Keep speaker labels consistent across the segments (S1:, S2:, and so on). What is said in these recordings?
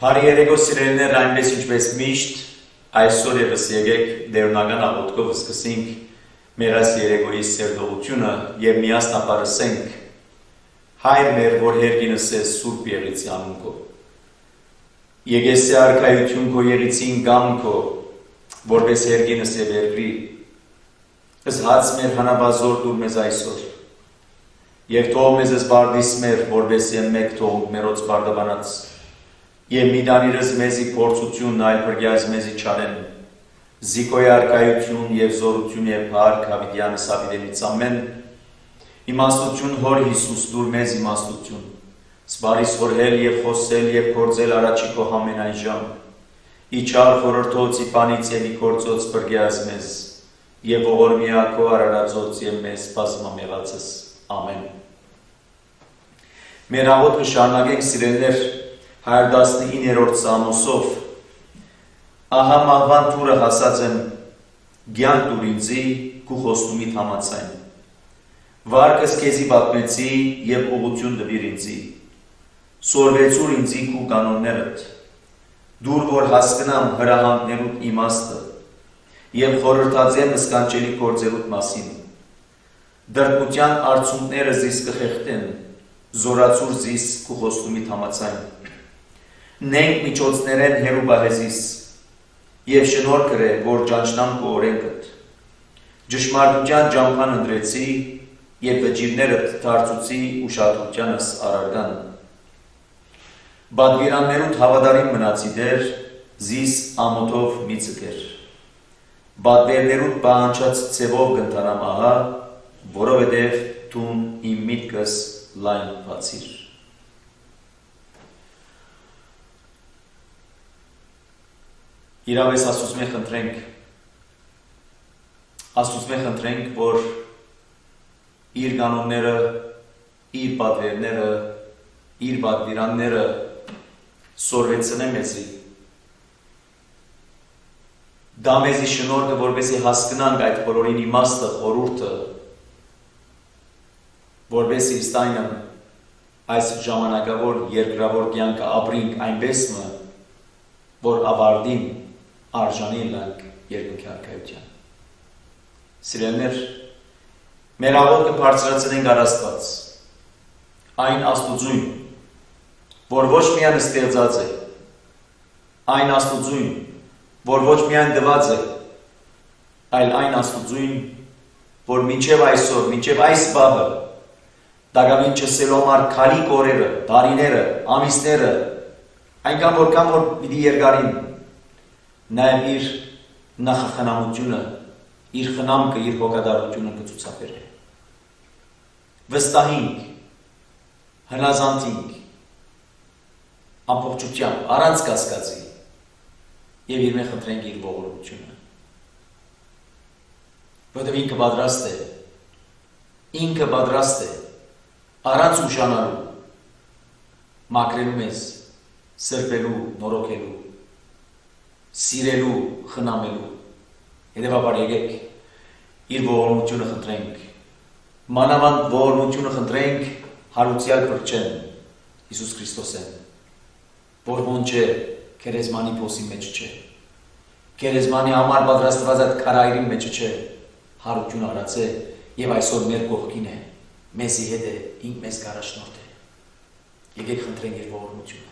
S1: Բարի երեկո սիրելիներ, այնպես ինչպես միշտ, այսօր ևս եկեք դերունական աղոթքով սկսենք մեր այս երեկոյի սերտողությունը եւ միասնապար ասենք Հայր մեր, որ հերկինս ես Սուրբ Եղիցի անուն քո։ Եկեսի արքայություն քո Եղիցին գամ քո, որպես հերկինս եւ երկրի։ Զհաց մեր հանաբազոր դուր մեզ այսօր։ Եվ թող մեզ զբարդիս մեր, որպես մեկ թող մերոց բարդաբանած։ Եվ միդանիրս մեզի փորձություն այլ բրգյազ մեզի չարեն, զիկոյ արքայություն և զորություն և հարկ հավիդյանս հավիդենից ամեն, իմաստություն հոր Հիսուս դուր մեզ իմաստություն, սբարիս հորհել և խոսել և կործել առաջի քո համենայն ժամ, իչար խորորդոց իպանից և իքործոց բրգյազ մեզ, և ողորմիա քո արարածոց և մեզ բազմամեղացս, ամեն։ Մեր աղոթքը շարունակենք սիրելիներ 119-րդ Սամոսով ահա մահվան թուրը հասած եմ գյան տուր ինձի քու խոստումիդ համաձայն վարկս քեզի պատմեցի և ուղղություն տվիր ինձի սորվեցուր ինձի քու կանոններդ դուր որ հասկնամ հրահանգներուդ իմաստը և խորհրդածեմ սկանչելի գործերուդ մասին դրկության արցունքները զիս կխեղդեն զորացուր զիս քու խոստումիդ համաձայն Նենք միջոցներեն հերու բահեզիս և շնոր կրե, որ ճանչնամ քո օրենքդ։ Ճշմարտության ջամփան ընտրեցի և վճիրներդ դարձուցի ուշադրությանս արարգան։ Բադվիրաններուդ հավատարիմ մնացի դեր, զիս ամոթով մի ցկեր։ Բադվերներուդ պահանջած ցևով կընթանամ ահա, որովհետև տուն իմ միտքս լայն բացիր։ Իրավես Աստծո խնդրենք, որ իր կանոնները, իր պատվերները, իր պատվիրանները սորվեցնե մեզի։ Դա մեզի շնորհը, որպեսզի հասկանանք այդ բոլորին իմաստը, խորհուրդը, որպեսզի ստանամ այս ժամանակավոր երկրավոր կյանքը ապրենք այնպես որ ավարտին արժանի լանք երկնքի արքայության։ Սիրելիներ, մեր աղոթքը բարձրացնենք առ Աստված, այն Աստուծուն, որ ոչ միայն ստեղծած է, այն Աստուծուն, որ ոչ միայն տված է, այլ այն Աստուծուն, որ մինչև այսօր, մինչև այս պահը, դակամին չսելով համար քալիք օրերը, տարիները, ամիսները, այնքան որքան որ պիտի երկարին, նաև իր նախախնամությունը, իր խնամքը, իր հոգադարությունը կցուցաբերե։ Վստահինք, հնազանդինք, ամբողջությամբ, առանց կասկածի և իր մեջ խնդրենք իր ողորմությունը։ Որտև ինքը պատրաստ է, առանց ուշանալու, մաքրելու մեզ, սրբելու, նորոգելու, սիրելու, խնամելու, հետևաբար եկեք իր ողորմությունը խնդրենք, մանավանդ ողորմությունը խնդրենք հարուցյալ փրկչեն Հիսուս Քրիստոսեն, որ ոնց չէ, քերեզմանի փոսի մեջ չէ, քերեզմանի համար պատրաստված այդ քարայրի մեջ չէ, հարություն արած է եւ այսօր մեր կողքին է, մեզի հետ է, ինք մեզ կառաջնորդ է։ Եկեք խնդրենք իր ողորմությունը։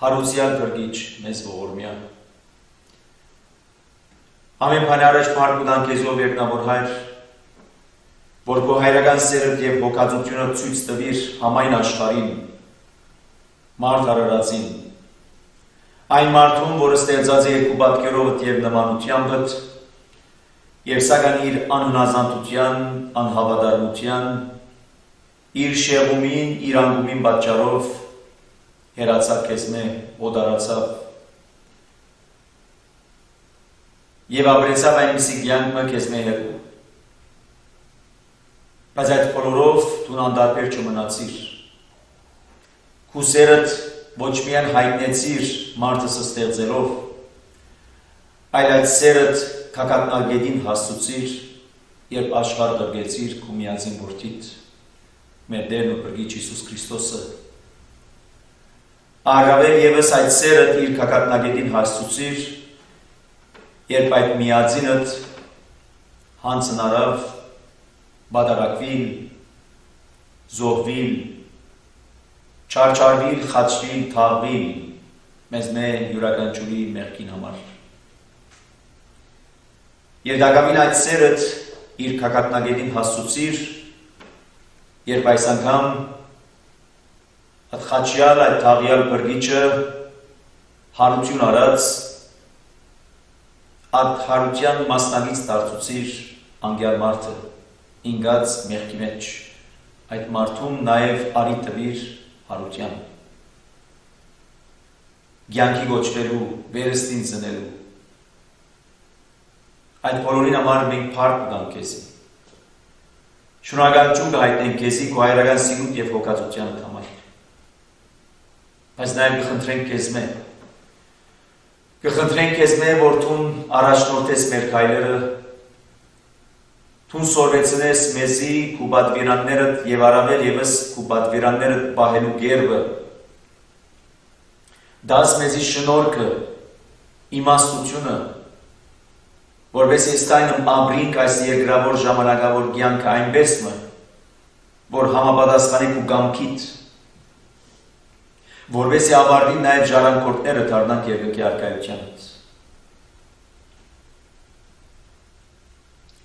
S1: Հարուսյալ գրգիչ մեզ ողորմյա Ամեն բանարեջ փառք ու դանքեզով երկնավոր Հայր որ քո հայրական սերդ եւ հոգածությունը ցույց տվիր համայն աշխարհին մարդ արարածին այն մարդուն որը ստեղծած է երկու պատկերովդ եւ նմանությամբ եւ սակայն իր անհնազանդության անհավատարմության իր շեղումին իր անգումին պատճառով հերացավ քեզ մե օդարացավ եւ ապրեցավ այնպիսի կյանքը քեզ մե հերու բայց այդ բոլորով դու անդարբեր չմնացիր քու սերդ ոչ միայն հայտնեցիր մարդը ստեղծելով այլ այդ սերդ կակատնագետին հասցուցիր երբ աշխարհ դրգեցիր քու միածին որդիդ մեր Տերն ու Փրկիչ Հիսուս Քրիստոսը Առավել ևս այդ սերդ իր կակատնագետին հասցուցիր, երբ այդ միածինդ հանցնարավ, բադարակվիլ, զոհվիլ, չարչարվիլ, խաչվիլ, թաղվիլ, մեզ մե յուրականչուրի մեղքին համար։ Եվ դակամին այդ սերդ իր կակատնագետին հասցուցիր, երբ այս անգամ Այդ խաչյալ, այդ թաղյալ բրգիչը հարություն արած, այդ հարության մասնագից դարձուցիր անգյալ մարդը, ինգած մեղքի մեջ, այդ մարդում նաև արի տվիր հարության, գյանքի գոչվելու, վերստին զնելու, այդ բոլորին համար մենք փառք կտանք քեզի, շնորհակալություն կհայտնենք քեզի քո հայրական սիրուն և հոգածությանդ համար, Բայց նաև կխնդրենք քեզ մե, կխնդրենք քեզ մե, որ թուն առաջնորդես մեր քայլերը, թուն սորվեցնես մեզի քու պատվիրաններդ եւ առավել ևս քու պատվիրաններդ պահելու գերբը, դաս մեզի շնորհքը, իմաստությունը, որպես ստայնը ապրենք այս երկրավոր ժամանակավոր կյանքը այնպես մը, որ համապատասխանի քու կամքիդ, որպեսզի ավարտվի նաև ժառանգորդները դառնան երկրի առկայությանից։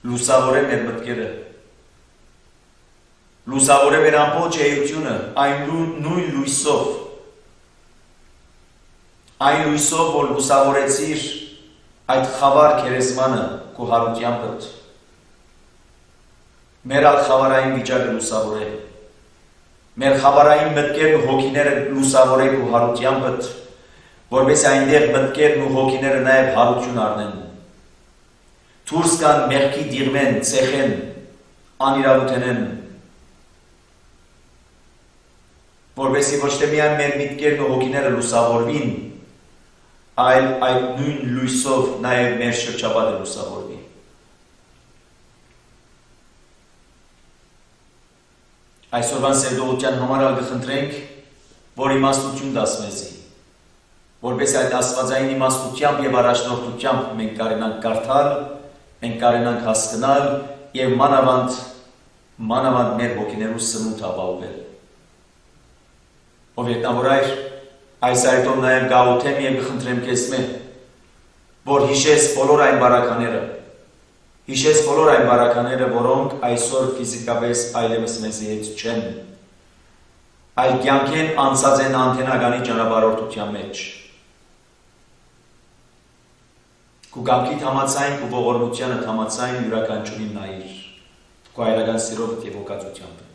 S1: լուսավոր է մեր մտքերը, լուսավոր է մեր ամբողջ էությունը, այն նույն լույսով, որ լուսավորեցիր այդ խավար քերեզմանը քո հարությամբ, մեր ալ խավարային վիճակը լուսավոր է, մեր խավարային մտքերն ու հոգիները լուսավոր է քո հարությամբ, որպես այնտեղ մտքերն ու հոգիները նաև հարություն առնեն, դուրս կան մեղքի դիրմեն, ցեխեն, անիրավութենեն, որպեսզի ոչ թե միայն մեր միտքերն ու հոգիները լուսավորվին, այլ այդ նույն լույսով նաև մեր շրջապատը լուսավորվի։ Այսօրվան սերդողության համար ալ կխնդրենք, որ իմաստություն դաս մեզի, որպես այդ աստվածային իմաստությամբ և առաջնորդությամբ մենք կարենանք կարդալ, մենք կարենանք հասկնալ և մանավանդ մեր հոգիներու սնունդ ապահովել։ Ով ետնավոր այր, այս այրտով նաև գաղութեմ և կխնդրեմ քեզ մե, որ հիշես բոլոր այն բարակաները, որոնք այսօր ֆիզիկապես այլևս մեզի հետ չեն, այլ կյանքեն անցած են անթենագանի ճանապարհորդության մեջ։ Քու կամքիդ համաձայն, քու ողորմությանդ համաձայն յուրաքանչյուրին նայիր, քու այլական սիրովդ և հոգածությամբ։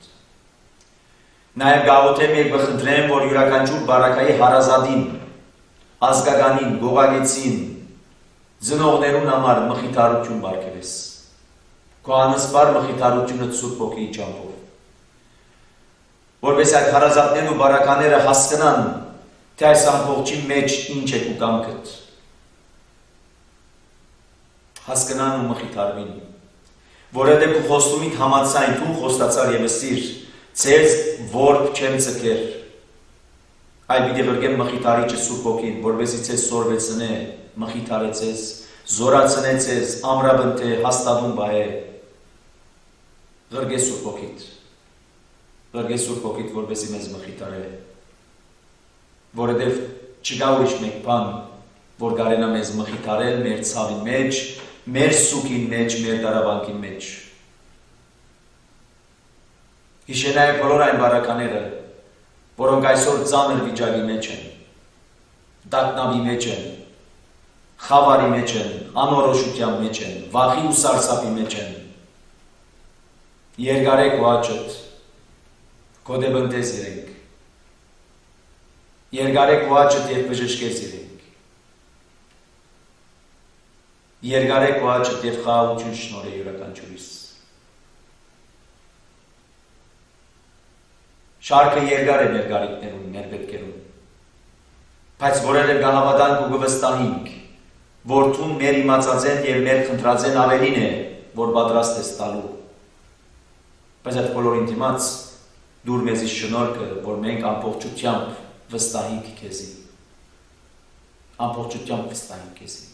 S1: Նաև գաղութեմ և կխնդրեմ, որ յուրաքանչյուր բարակայի հարազատին, ազգականին, գողագեցին, ծնողներուն համար մխիթարություն բարգևես, քո անսպար մխիթարությունը Սուրբ Հոգիի ճամփով, որպես այդ հարազատներն ու բարակաները հասկանան, թե այս ամբողջի մեջ ինչ է քու կամքդ, հասկանան ու մխիթարվին, որովհետև քու խոստումիդ համաձայն դու խոստացար և ըսիր, ձեզ որբ չեմ ձգեր, այլ պիտի ղրկեմ մխիթարիչը Սուրբ Հոգին, որպեսզի ձեզ սորվեցնե, մխիթարե ձեզ, զորացնե ձեզ, ամրաբնթե, հաստատուն բահե, ղրկե Սուրբ Հոգիդ, որպեսզի մեզ մխիթարե, որովհետև չկա ուրիշ մեկ բան, որ կարենա մեզ մխիթարել մեր ցավի մեջ, մեր սուգին մեջ, մեր դարավանքի մեջ։ Հիշե նաև բոլոր այն բարակաները, որոնք այսօր ծանր վիճակի մեջ են, տագնապի մեջ են, խավարի մեջ են, անորոշության մեջ են, վախի ու սարսափի մեջ են։ Երկարեք ու աչդ, քո դեպընտես իրենք։ Երկարեք ու աչդ և բժշկես իրենք։ Երկարեք ու աչդ և խաղաղություն շնորհե յուրաքանչյուրիս։ Շարքը երկար է մեր գարիքներում, մեր պետքերում, բայց որևէ կհավատանք ու կվստահենք, որ թուն մեր իմացածեն և մեր խնդրածեն ավելին է, որ պատրաստ ես տալու։ Բայց այդ բոլորին դիմաց դուր մեզի շնորհքը, որ մենք ամբողջությամբ վստահենք քեզի։ Ամբողջությամբ վստահենք քեզի։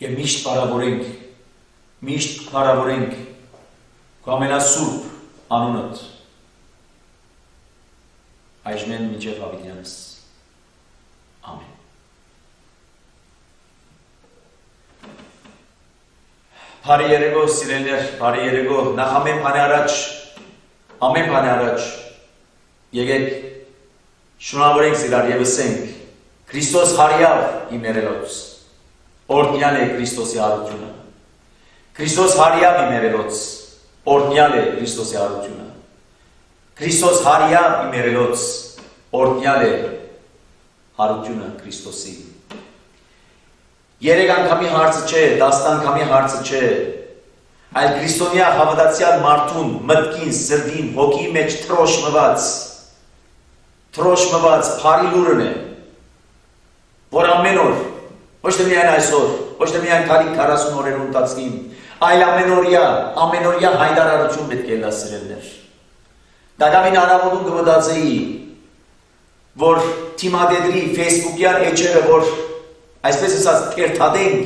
S1: Եվ միշտ փառավորենք քո ամենասուրբ անունդ։ Այժմեն մինչև հավիտյանս։ Ամեն։ Բարի երեկո, սիրելիներ, բարի երեկո, նախ ամեն բանի առաջ, եկեք շնորհավորենք իրար և ասենք, Քրիստոս հարյավ իմ երելոց, օրհնյալ է Քրիստոսի հարությունը, Քրիստոս հարյավ իմ երելոց, օրհնյալ է Քրիստոսի հարությունը, Քրիստոս հարյավ իմ երելոց, օրհնյալ է հարությունը Քրիստոսի։ 3 անգամի հարցը չէ, 10 անգամի հարցը չէ, այլ քրիստոնյա հավատացյալ մարդուն, մտքին, սրտին, հոգի մեջ թրոշմված փարի լուրն է, որ ամեն օր, ոչ թե միայն այսօր, ոչ թե միայն 40 օրերու ընթացքին, այլ ամենօրյա հայտարարություն պետք է լա սիրելներ։ Դակամին անավոդում կմտածեի, որ թիմադեդրի ֆեյսբուքյան էջերը, որ այսպես ասած թերթադենք,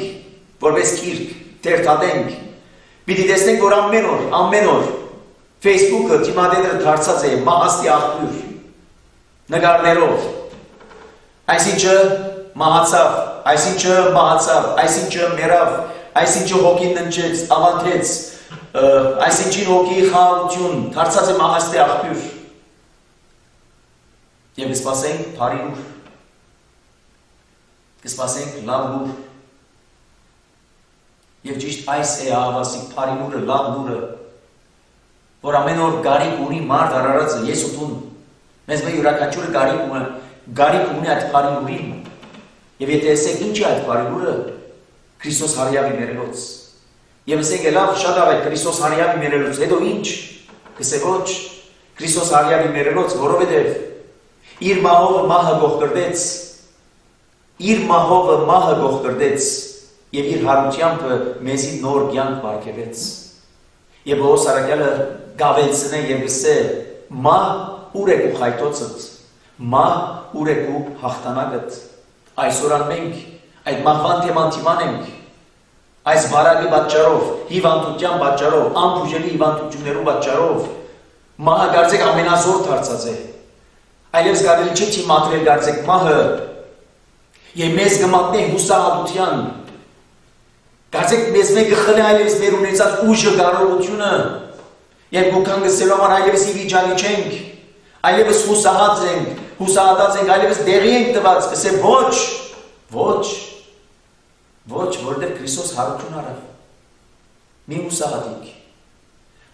S1: որպես կիրք, թերթադենք, պիտի տեսնենք, որ ամեն օր ֆեյսբուքը թիմադեդրը դարձած է մահաստի աղբյուր, նկարներով, այսինչը մահացավ, այսինչը մահացավ, այսինչը մեռավ, Այսինչի հոգին ննջեց, ավանդեց, այսինչի հոգի խաղաղություն, դարձած է մահաստի աղբյուր։ Եվ կսպասենք բարի լուր, կսպասենք լավ լուր։ Եվ ճիշտ այս է ահավասիկ բարի լուրը, լավ լուրը, որ ամեն օր գարիք ունի մարդ արարածը, ես ու տուն, մեզ մեր յուրաքանչյուրը գարիք ունի այդ բարի լուրին։ Եվ եթե ասենք ինչ է այդ բարի լուրը, Քրիստոս հարյավի մերելոց։ Եվ ասենք լավ, շատ ավետ Քրիստոս հարյավի մերելոց, հետո ինչ, կսե ոչ, Քրիստոս հարյավի մերելոց, որովհետև իր մահովը մահը գողկրդեց, իր մահովը մահը գողկրդեց և իր հարությամբ մեզի նոր կյանք պարգևեց։ Եվ Պողոս առաքյալը գավեցնե և գսե մահ ուր եք ու խայտոցդ, մահ ուր եք ու հաղթանակդ։ Այսօր մենք այդ մահվան թեման թիման ենք, այս վարագի պատճառով, հիվանդության պատճառով, անբուժելի հիվանդություններու պատճառով, մահը կարծեք ամենազոր դարձած է։ Այլևս կարելի չէ թիմադրել կարծեք մահը եւ մեզ կմատնե հուսահատության։ Կարծեք մեզ մեկը խլի այլևս մեր ունեցած ուժը, կարողությունը եւ գուքան գսելու համար այլևս ի վիճակի չենք, այլևս հուսահատ ենք, հուսահատած ենք, այլևս դեղի ենք տված, կսե ոչ, որտեղ Քրիստոս հարություն արավ։ Մի հուսահատիկ,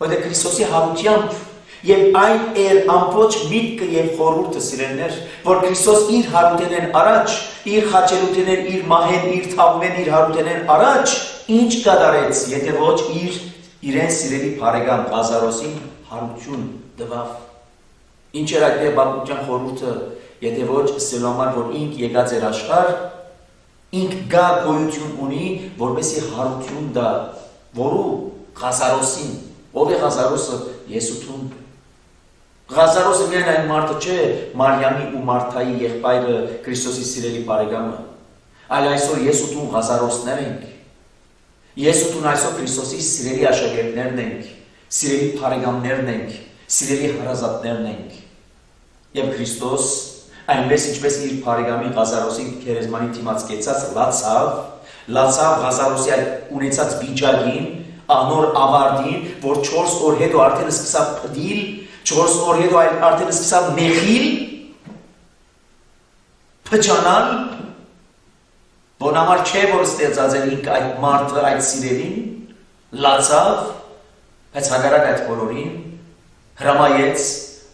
S1: որտեղ Քրիստոսի հարությամբ եւ այն էր ամբողջ միտքը եւ խորհուրդը սիրելներ, որ Քրիստոս իր հարութենեն առաջ, իր խաչելութենեն, իր մահեն, իր թավմեն, իր հարութենեն առաջ ինչ կատարեց, եթե ոչ իրեն սիրելի բարեկամ Ղազարոսին հարություն տվավ։ Ինչ էր այդ պատմության խորհուրդը, եթե ոչ ասելու համար, որ ինք եկած էր աշխարհ, ինք գա գոյություն ունի, որպեսզի հարություն տա, որու Ղազարոսին, ով է Ղազարոսը, Եսուտուն։ Ղազարոսը միայն այն մարդը չէ, Մարիամի ու Մարթայի եղբայրը Քրիստոսի սիրելի բարեկամը, այլ այսօր ես ու դու Ղազարոսներ ենք։ Ես ու դու այսօր Քրիստոսի սիրելի աշակերտներն ենք, սիրելի բարեկամներն ենք, սիրելի հարազատներն ենք։ Եվ Քրիստոս այնպես ինչպես իր բարեկամի Ղազարոսի քերեզմանի դիմաց կեցած լացավ Ղազարոսի այդ ունեցած վիճակին, անոր ավարտին, որ 4 օր հետո արդեն սկսավ փդիլ, 4 օր հետո արդեն սկսավ մեղիլ, փճանալ, որ համար չէ, որ ստեղծած էր ինք այդ մարդը, այդ սիրելին, լացավ, բայց հակառակ այդ բոլորին հրամայեց,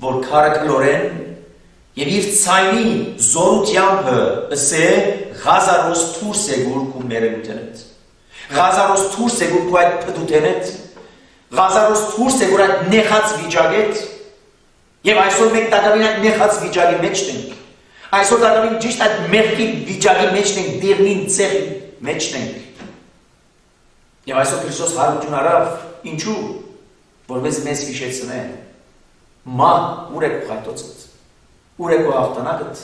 S1: որ քարը կլորեն եւ իր ցայնի զորությամբ ըսե Ղազարոս դուրս եկուր ու մերելութենետ։ Ղազարոս դուրս եկուր այդ փդութենետ, Ղազարոս դուրս եկուր այդ նեղած վիճակետ, եւ այսօր մենք տակավին այդ նեղած վիճակի մեջ ենք։ Այսօր տակավին ճիշտ այդ մեղքի վիճակի մեջ ենք, դերնին ցեղի մեջ ենք։ Եվ այսօր Քրիստոս հարություն արավ, ինչու, որպես մեզ հիշեցնե, մահ ուր եք խայտոցդ, ուր եք հաղթանակդ,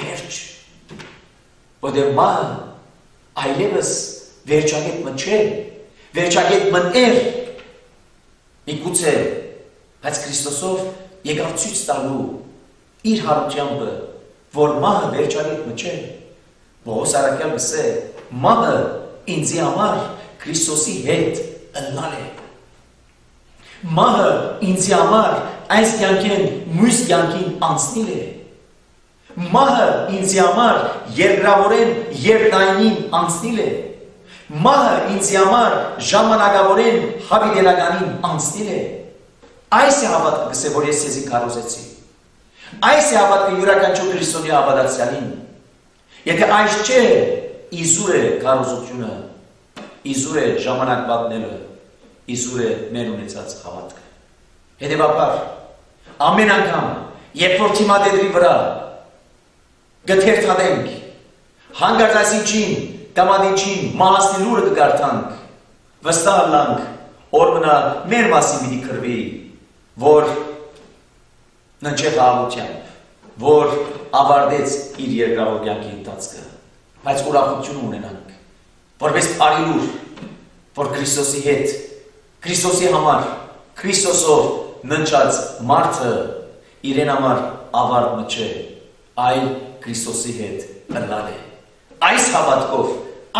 S1: վերջ, որտեղ մահը այլևս վերջագետը չէ, վերջագետը էր, միգուցե, բայց Քրիստոսով եկավ ցույց տալու իր հարությամբ, որ մահը վերջագետը չէ, Պողոս առաքյալը ասե, մահը ինձի համար Քրիստոսի հետ ընկալ է։ Մահը ինձի համար այս կյանքին մյուս կյանքին անցնել է։ Մահը ինձի համար երկրավորեն երկնայինին անցնել է։ Մահը ինձի համար ժամանակավորեն հավիտենականին անցնել է։ Այս է հավատքը գսե, որ ես եզի կարոզեցի։ Այս է հավատքը յուրաքանչյուր քրիստոնյա հավատացյալին։ Եթե այս չէ, իզուր է կարոզությունը, իզուր է ժամանակ պատնելը, իզուր է մեր ունեցած հավատքը։ Հետևաբար, ամեն անգամ, երբ որ թիմադեդրի վրա գթերթանենք, հանգարց այսինչին, կամադինչին, մահասնի լուրը կգարթանք, վստահ լանք, որ մնա մեր մասի միտի կրվի, որ ննջե խաղաղությամբ, որ ավարտեց իր երկրավոր կյանքի ընթացքը, բայց ուրախություն ունենանք, որպես բարի լուր, որ Քրիստոսի հետ, Քրիստոսի համար, Քրիստոսով ննջած մարդը իրեն համար ավարտը չէ, այլ Քրիստոսի հետ ընկալ է։ Այս հավատքով,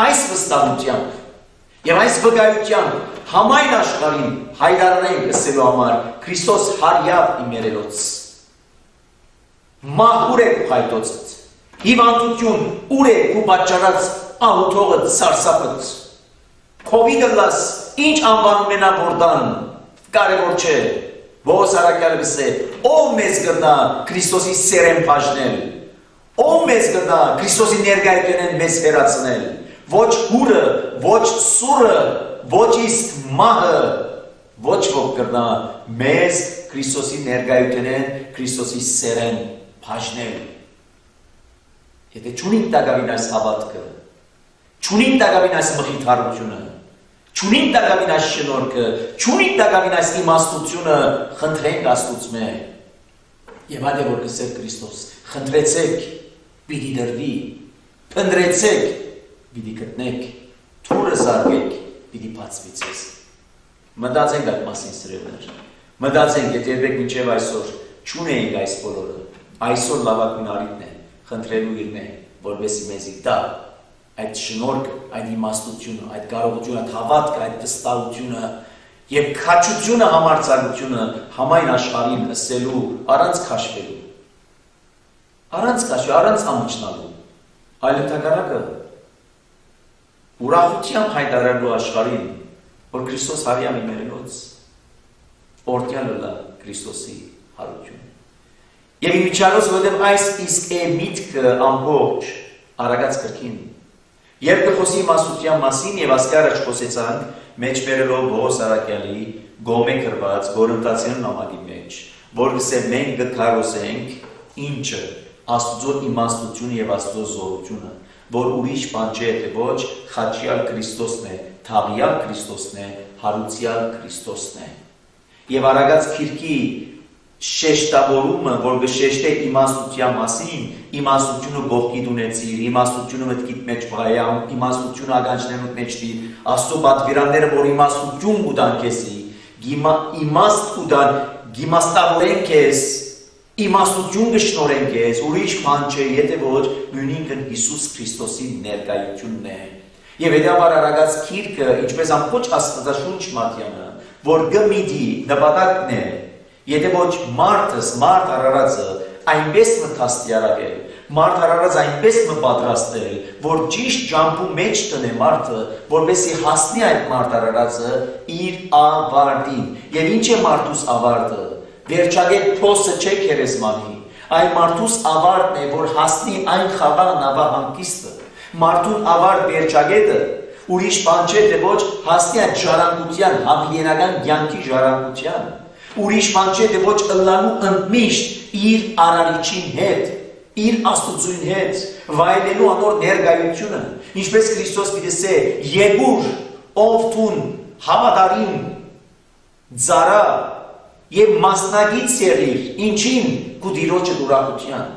S1: այս վստահությամբ Եվ այս վկայությամբ համայն աշխարհին հայտարարենք ասելու համար Քրիստոս հարյավ իմերելոց մահուր է հայտոցդ հիվանդություն ուր է ու պատճառած ահութողը սարսափած Քովիդը լաս ինչ անվանում են որտան կարևոր չէ Ողոս Արաքյալը գսե ով մեզ գտնա Քրիստոսի սերեն բաժնել ով մեզ գտնա Քրիստոսի ներկայությունն մեզ վերացնել ոչ հուրը ոչ սուրը ոչ իսկ մահը ոչ ոք գտնա մեզ Քրիստոսի ներկայությունն Քրիստոսի սերեն բաժնել Եթե չունենք տակավին այս հավատքը չունենք տակավին այս մխիթարությունը Չունենք տակավին այս շնորհքը, չունենք տակավին այս իմաստությունը, խնդրենք Աստծուց Եվ այդ է որ գսեր Քրիստոս, խնդրեցեք, պիտի դրվի, փնտրեցեք, պիտի գտնեք, թուրը զարգեք, պիտի բացվի ձեզ։ Մտածենք այդ մասին սիրելիներ։ Մտածենք, եթե երբեք մինչև այսօր չունեինք այս բոլորը, այսօր լավագույն առիթն է, խնդրելու իրն է, որովհետեւ մեզի տա այդ շնորհքը, այդ իմաստությունը, այդ կարողությունը, այդ հավատքը, այդ վստահությունը եւ քաջությունը համարձակությունը համայն աշխարհին ասելու, առանց քաշվելու։ Առանց քաշվելու, առանց ամոչնալու։ Այլ ընդհակառակը ուրախությամբ հայտարարելու աշխարհին, որ Քրիստոս հարյամ իմերելոց օրդյալը լա Քրիստոսի հարություն։ Եվ իմիջիալոց, որովհետև այս իսկ է միտքը ամբողջ արագած կրքին Երբ կխոսի իմաստության մասին եւ ասկարը չխոսեցանք, մեջ բերելով Ողոս Արաքյալի գոմե գրված Գորընթացյան նամակի մեջ, որ գսե մենք գթարոսենք ինչը Աստծո իմաստությունը եւ Աստծո զորությունը, որ ուրիշ բան չէ, թե ոչ խաչյալ Քրիստոսն է, թաղյալ Քրիստոսն է, հարուցյալ Քրիստոսն է։ Եվ արագած քիրքի շեշտավորումը, որ գշեշտե իմաստության մասին, իմաստությունը գողքիդ ունեցիր, իմաստությունը մտքիդ մեջ վայամ, իմաստությունը ագանչներուդ մեջ դիր, Աստծո պատվիրանները, որ իմաստություն ուտան քեզի, իմաստ ուտան, գիմաստավորեն քեզ, իմաստություն գշնորեն քեզ, ուրիշ բան չէ, եթե ոչ նույնինքն Հիսուս Քրիստոսի ներկայությունն է։ Եվ հետաբար արագած քիրքը, ինչպես ամբողջ Աստվածաշունչ մատյանը, որ գմիդի նպատակն է Եթե ոչ մարդս, մարդ արարածը այնպես մտաստիարակել, մարդ արարած այնպես մպատրաստել, որ ճիշտ ջամփու մեջ տնե մարդը, որպեսզի հասնի այդ մարդ արարածը իր ավարտին։ Եվ ինչ է մարդուս ավարտը։ Վերջագետ փոսը չէ քերեզմանի, այլ մարդուս ավարտն է, որ հասնի այն խաղաղ նավահանգիստը։ Մարդուն ավարտ վերջագետը ուրիշ բան չէ, թե ոչ հասնի այդ ժառանգության, համիենական կյանքի ժառանգության։ Ուրիշ բան չէ, թե ոչ ըլլալու ընդմիշտ իր արարիչին հետ, իր Աստծուն հետ, վայելելու անոր ներկայությունը, ինչպես Քրիստոս պիտի ասե, եկուր, ով տուն, հավատարիմ, ծառա եւ մասնագիծ եղիր, ինչին քու դիրոջը ուրախության։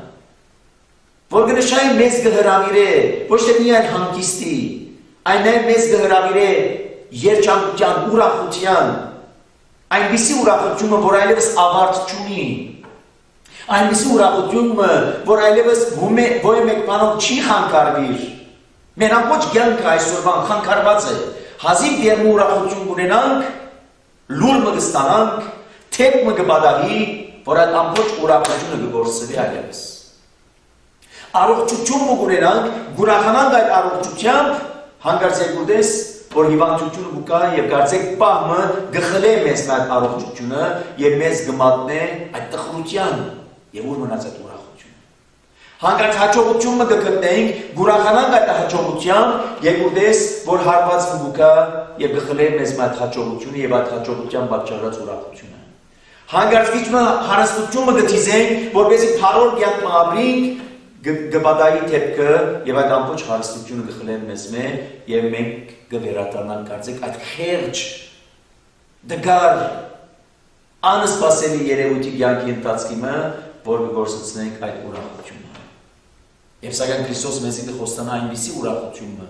S1: Որ գնշային մեզ կհրավիրե, ոչ թե միայն հանգիստի, այլ նաեւ մեզ կհրավիրե երջանկության, ուրախության Այնպիսի ուրախությունը, որ այլևս ավարտ չունի, այնպիսի ուրախությունը, որ այլևս ոյ մեկ բանով չի խանգարվիր, մեր ամբողջ կյանքը այսօրվան խանգարված է, հազիվ դերմու ուրախություն ունենանք, լուր մը կստանանք, թեփ մը կբադաղի, որ այդ ամբողջ ուրախությունը կգործվի այլևս։ Առողջություն մը ունենանք, գուրախանանք այդ առողջությամբ, հանգարց երկուտես որ հիվանդությունը կա եւ կարծեք պահմը գխլե մեզ այդ առողջությունը եւ մեզ գմատնե այդ տխրության եւ ուր մնաց այդ ուրախությունը։ Հանկարծ հաջողությունը կգտնենք, գուրախանանք այդ հաջողությամբ եւ ուտես որ հարված կա եւ գխլե մեզ այդ հաջողությունը եւ այդ հաջողության պատճառած ուրախությունը։ Հանկարծ վիճը հարստությունը գտիզենք, որպեսզի փառոր կյանք ապրենք գբադայի թեփքը եւ այդ ամբողջ հարստությունը գխլեն մեզ եւ մենք գվերատանանք կարծեք այդ խերջ դգար անսպասելի երևույթի կյանքի ընթացքի մը որ կգործեցնենք այդ ուրախությունը եւ սակայն Քրիստոս մեզ կխոստանա այնպիսի ուրախությունը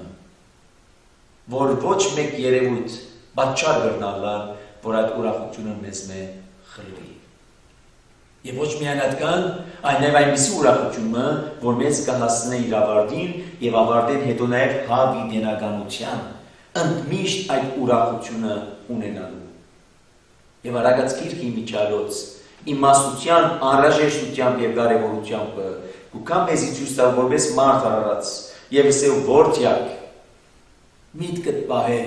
S1: որ ոչ մեկ երևույթ պատճառ կդառնա որ այդ ուրախությունը մեզ խլի Եվ ոչ միայն այդքան, այլև այնպիսի ուրախությունը, որ մեզ կհասնե իր ավարտին եւ ավարտեն հետո նաեւ հավիտենականության, ընդմիշտ այդ ուրախությունը ունենալու։ Եվ արագած գիրքի միջալոց իմաստության անհրաժեշտությամբ եւ կարեւորությամբ ու կամ մեզի ցույց տալ որպես մարդ արարած եւ ասել որտյակ միտքդ պահե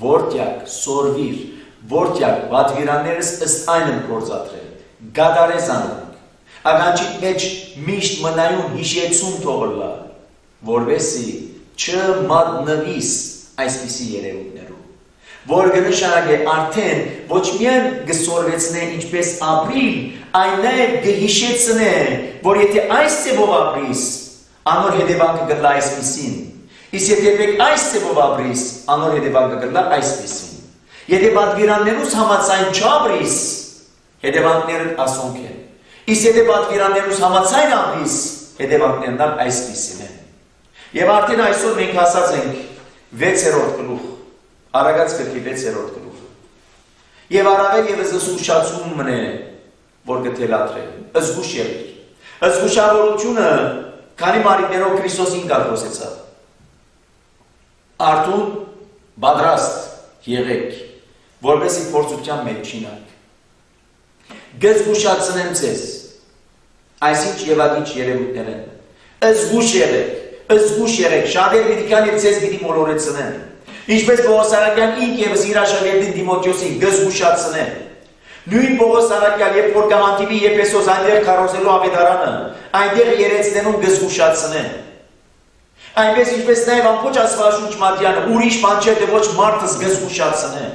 S1: որտյակ սորվիր որտյակ պատվիրաններս ըստ այն գործադրել գադարես անոնք ագանչիտ մեջ միշտ մնայուն հիշեցում թողլա որովհետեւ չմատնվիս այսպիսի երևույթներով որ կնշանակե արդեն ոչ միայն գսորվեցնե ինչպես ապրիլ, այն նաև գհիշեցնե, որ եթե այս ծևով ապրիս, անոր հետևանքը կլա այսպիսին, իսկ եթե այս ծևով ապրիս, անոր հետևանքը կլա այսպիսին, եթե պատվիրաններուս համաձայն չապրիս, հետևանքներն ասոնք են, իսկ եթե պատվիրաններուս համաձայն ապրիս, հետևանքներն այսպիսին են, եւ արդեն այսօր մենք հասած ենք 6-րդ գլուխ Արագած գրքի 6-րդ գլուխ։ Եվ առավել եւս զսուշացում մնե, որ գտելատրե, զգուշ եղիր։ Զգուշավորությունը քանի մարիկներով Քրիստոսին գալոսեցավ։ Արդուն պատրաստ եղեք, որպեսզի փորձության մեջ չինաք։ Գզգուշացնեմ ձեզ, այսինչ եւ ադիչ երևույթներ են։ Զգուշ եղեք, շատեր պիտի կան եւ ձեզ պիտի մոլորեցնեն։ Ինչպես Պողոս Արաքյան ինք եւս իր աշակերտին Տիմոթեոսին գզգուշացնեն։ Նույն Պողոս Արաքյան, երբ որ կհանդիպի Եփեսոս այնտեղ քարոզելու ավետարանը, այնտեղ երեցնեն ու գզգուշացնեն։ Այնպես ինչպես նաեւ ամբողջ Աստվածաշունչ Մատյանը ուրիշ բան չէ, թե ոչ մարդս գզգուշացնեն։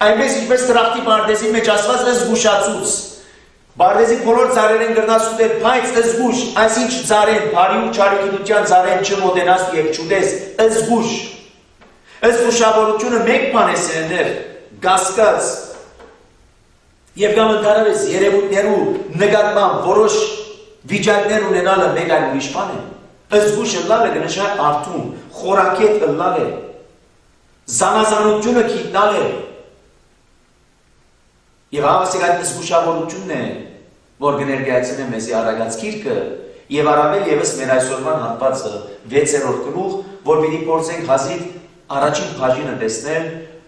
S1: Այնպես ինչպես Տրախտի Պարդեսի մեջ Աստված զգուշացուց։ Պարդեսի բոլոր ծառերեն գրնասուտել, բայց զգուշ, այսինչ ծառեն, բարի ու չարիքության ծառեն չմոտենաս եւ չուտես, զգուշ։ Զգուշավորությունը մեկ բան է սերներ, գասկած եւ կամ ընդհանրապես երևույթներու նկատմամբ որոշ վիճակներ ունենալը մեկ այլ ուրիշ բան է։ Զգուշը լալը կնշանակի արթուն, խորակետ լալ է, զանազանությունը գիտնալ է։ Եվ հավասար այդ զգուշավորությունն է, որ կներկայացնե մեզի Արագած գիրքը եւ առավել եւս մեր այսօրվան հատվածը 6-րդ գլուխ, որ պիտի փորձենք հազիվ Առաջին բաժինը տեսնել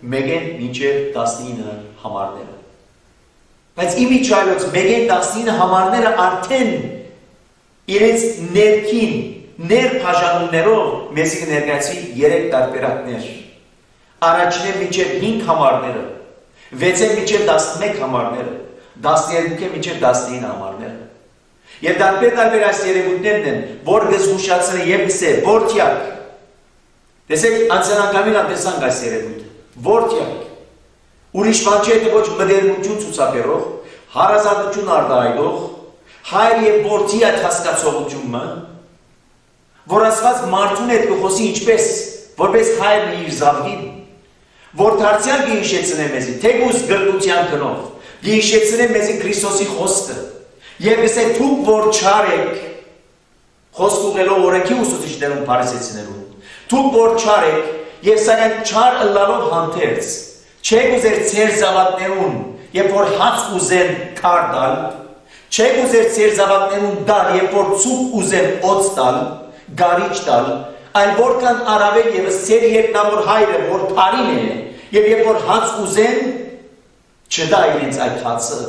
S1: 1-ին մինչև 19 համարները։ Բայց իմիջայլոց 1-ին 19 համարները արդեն իրենց ներքին ներբաժանումներով մեզի կներկայացի 3 տարբերակներ։ Առաջինը մինչև 5 համարները, 6-ը մինչև 11 համարները, 12-ը մինչև 19 համարները։ Եվ տարբեր այս երևույթներն են, որ գզգուշացնեն եւ գսե որտյակ Տեսեք, անցանակամին տեսանք այս երևույթը, որտյակ, ուրիշ բան չէ, թե ոչ մտերմություն ցուցաբերող, հարազատություն արտահայտող, հայր եւ որդի այդ հասկացողությունը, որ Աստված մարդուն հետ կխոսի ինչպես, որպես հայրն իր զավակին, որ դարձյալ գիշեցնե մեզի, թեկուզ գրկության գնով, գիշեցնե մեզի Քրիստոսի խոսքը, եւ ասե դուք որ չար եք, խոսք ուղղելով օրենքի ուսուցիչներուն փարիսեցիներուն Դուք որ չար եք, եւ սակայն չար ըլլալով հանդերձ, չեք ուզեր ձեր զավակներուն, երբ որ հաց ուզեն քար տալ, չեք ուզեր ձեր զավակներուն դալ, երբ որ ցուկ ուզեն օծ տալ, գարիճ տալ, այլ որքան առավել եւս ձեր երկնավոր հայրը, որ բարին է, եւ երբ որ հաց ուզեն, չտա իրենց այդ հացը։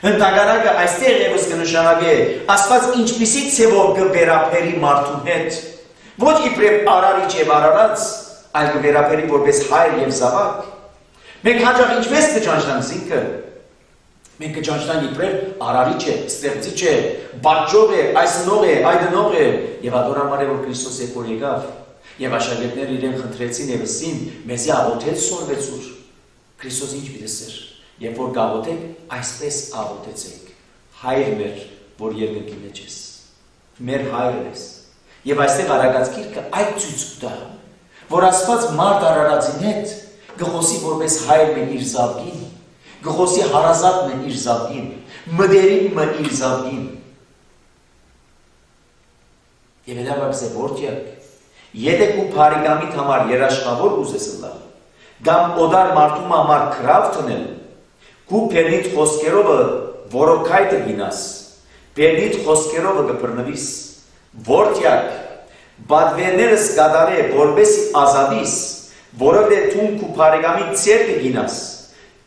S1: Ընդհանրակը այստեղ եւս կնշանակե, Աստված ինչպիսի ցեվով կվերապերի մարդու հետ Ոչ իբրև արարիչ եւ արարած, այլ կվերապերի որպես հայր եւ զավակ։ Մենք հաճախ ինչպես կճանչնանք զինքը։ Մենք կճանչնանք իբրև արարիչ է, ստեղծիչ է, բաճող է, այսնող է, այդնող է եւ ադորամար է որ Քրիստոս եկոր եկավ եւ աշակերտները իրեն խնդրեցին եւ ասին մեզի աղոթեց սորվեցուր։ Քրիստոս ինչ պիտեսեր։ Երբ որ գաղոթեք, այսպես աղոթեցեք։ Հայր մեր, որ երկնքի մեջ ես։ Մեր հայրն ես։ Եվ այստեղ Արագած գիրքը այդ ցույց կտա, որ Աստված մարդ արարածին հետ գխոսի որպես հայրն է իր զավակին, գխոսի հարազատն է իր զավակին, մդերին մը իր զավակին։ Եվ հելավակս է որտյակ, եթե կու պարիգամիտ համար երաշխավոր ուզես լավ, գամ օդար մարդում համար կրավ թնել, կու պերնիտ խոսկերովը որոքայտը գինաս, պերնիտ խոսկերովը գպրնվիս, Որտյակ, բադվերներս կադարե, որբեսի ազատիս, որովհետև դու քու բարեկամի ցերկը գինաս,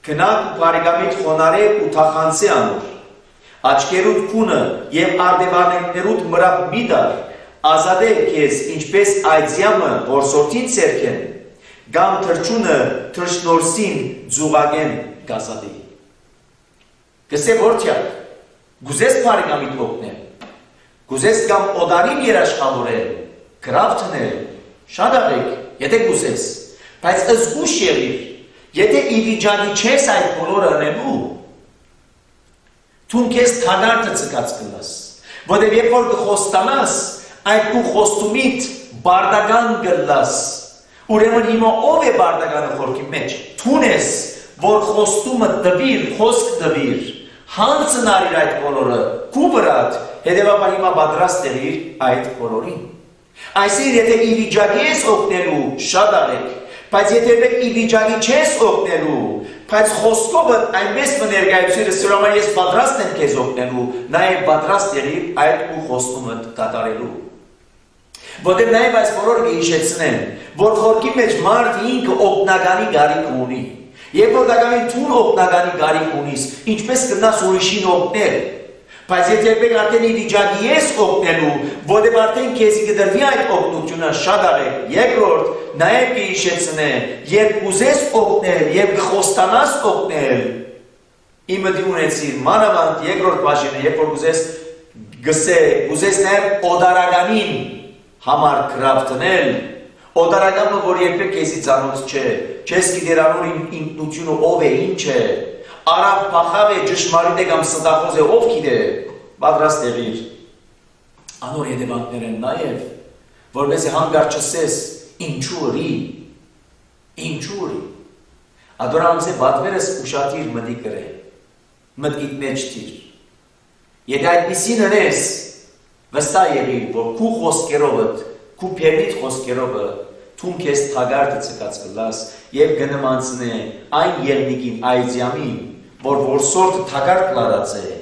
S1: գնա քու բարեկամիդ խոնարե ու թախանցի անոր, աչքերուդ քունը եւ արդեվաններուդ մրապ մի դար, ազատե քեզ ինչպես այծյամը որսորդին ցերկեն, գամ թրջունը թրջնորսին ձուղագեն գազադի։ Գսե որթյակ, գուզես բարեկամիդ օգնել, գուզես կամ օդարին երաշխավորել, գրավ տնել, շատ աղեք, եթե գուզես, բայց զգուշ եղիր, եթե իվիճակի չես այդ բոլորը անելու, դու քեզ թագարտը ցկած կլաս, որտեղ երբ որ կխոստանաս, այդ քո խոստումիդ բարդական կլաս, ուրեմն հիմա ով է բարդականը խորքի մեջ, դու ես, որ խոստումը տվիր, խոսք տվիր, հանցնարիր այդ բոլորը, քու վրատ, հետևաբար հիմա պատրաստ եղիր այդ բոլորին։ Այսինքն եթե իվիճակի ես օգնելու, շատ աղեք, բայց եթե իվիճակի չես օգնելու, բայց խոսքով այնպես մներկայացրել սրամա ես պատրաստ եմ քեզ օգնելու, նաև պատրաստ եղիր այդ ու խոստումը կատարելու։ Որտեղ նաև այս բոլորը հիշեցնեն, որ խորքի մեջ մարդ ինքը օգնականի գարիք ունի։ Երբ որ դակամին դու օգնականի գարիք ունիս, ինչպես կնաս ուրիշին օգնել, բայց եթե երբեք արդեն իվիճակի ես օգնելու, որտեղ արդեն քեզի կդրվի այդ օգնությունը, շատ աղեք, երկրորդ, նաև կհիշեցնե, երբ ուզես օգնել, երբ խոստանաս օգնել, իմը դի ունեցիր, մանավանդ երկրորդ բաժինը, երբ որ ուզես նաև օդարականին համար գրավ տնել, օդարականը, որ երբեք քեզի ծանոթ չէ, չես գիտեր անոր ինքնությունը ով է, ինչ է, արավ փախավ է, ճշմարիտ է կամ ստախոզ է, ով գիտե, պատրաստ եղիր, անոր հետևանքներ են նաև, որպեսզի հանգարտ չսես, ինչու ըրի, ադորանց է բատվերս ուշատիր մտի կրե, մտքիդ մեջ տիր, եթե այդպիսին հրես, վստահ եղիր, որ քու խոսքերովդ, քու փերնիդ խոսքերովը, թուն քեզ թագարտը ցկած կլաս եւ գնմանցնե այն ելնիկին այծյամին, որ որսորդը թագարտ լարած է,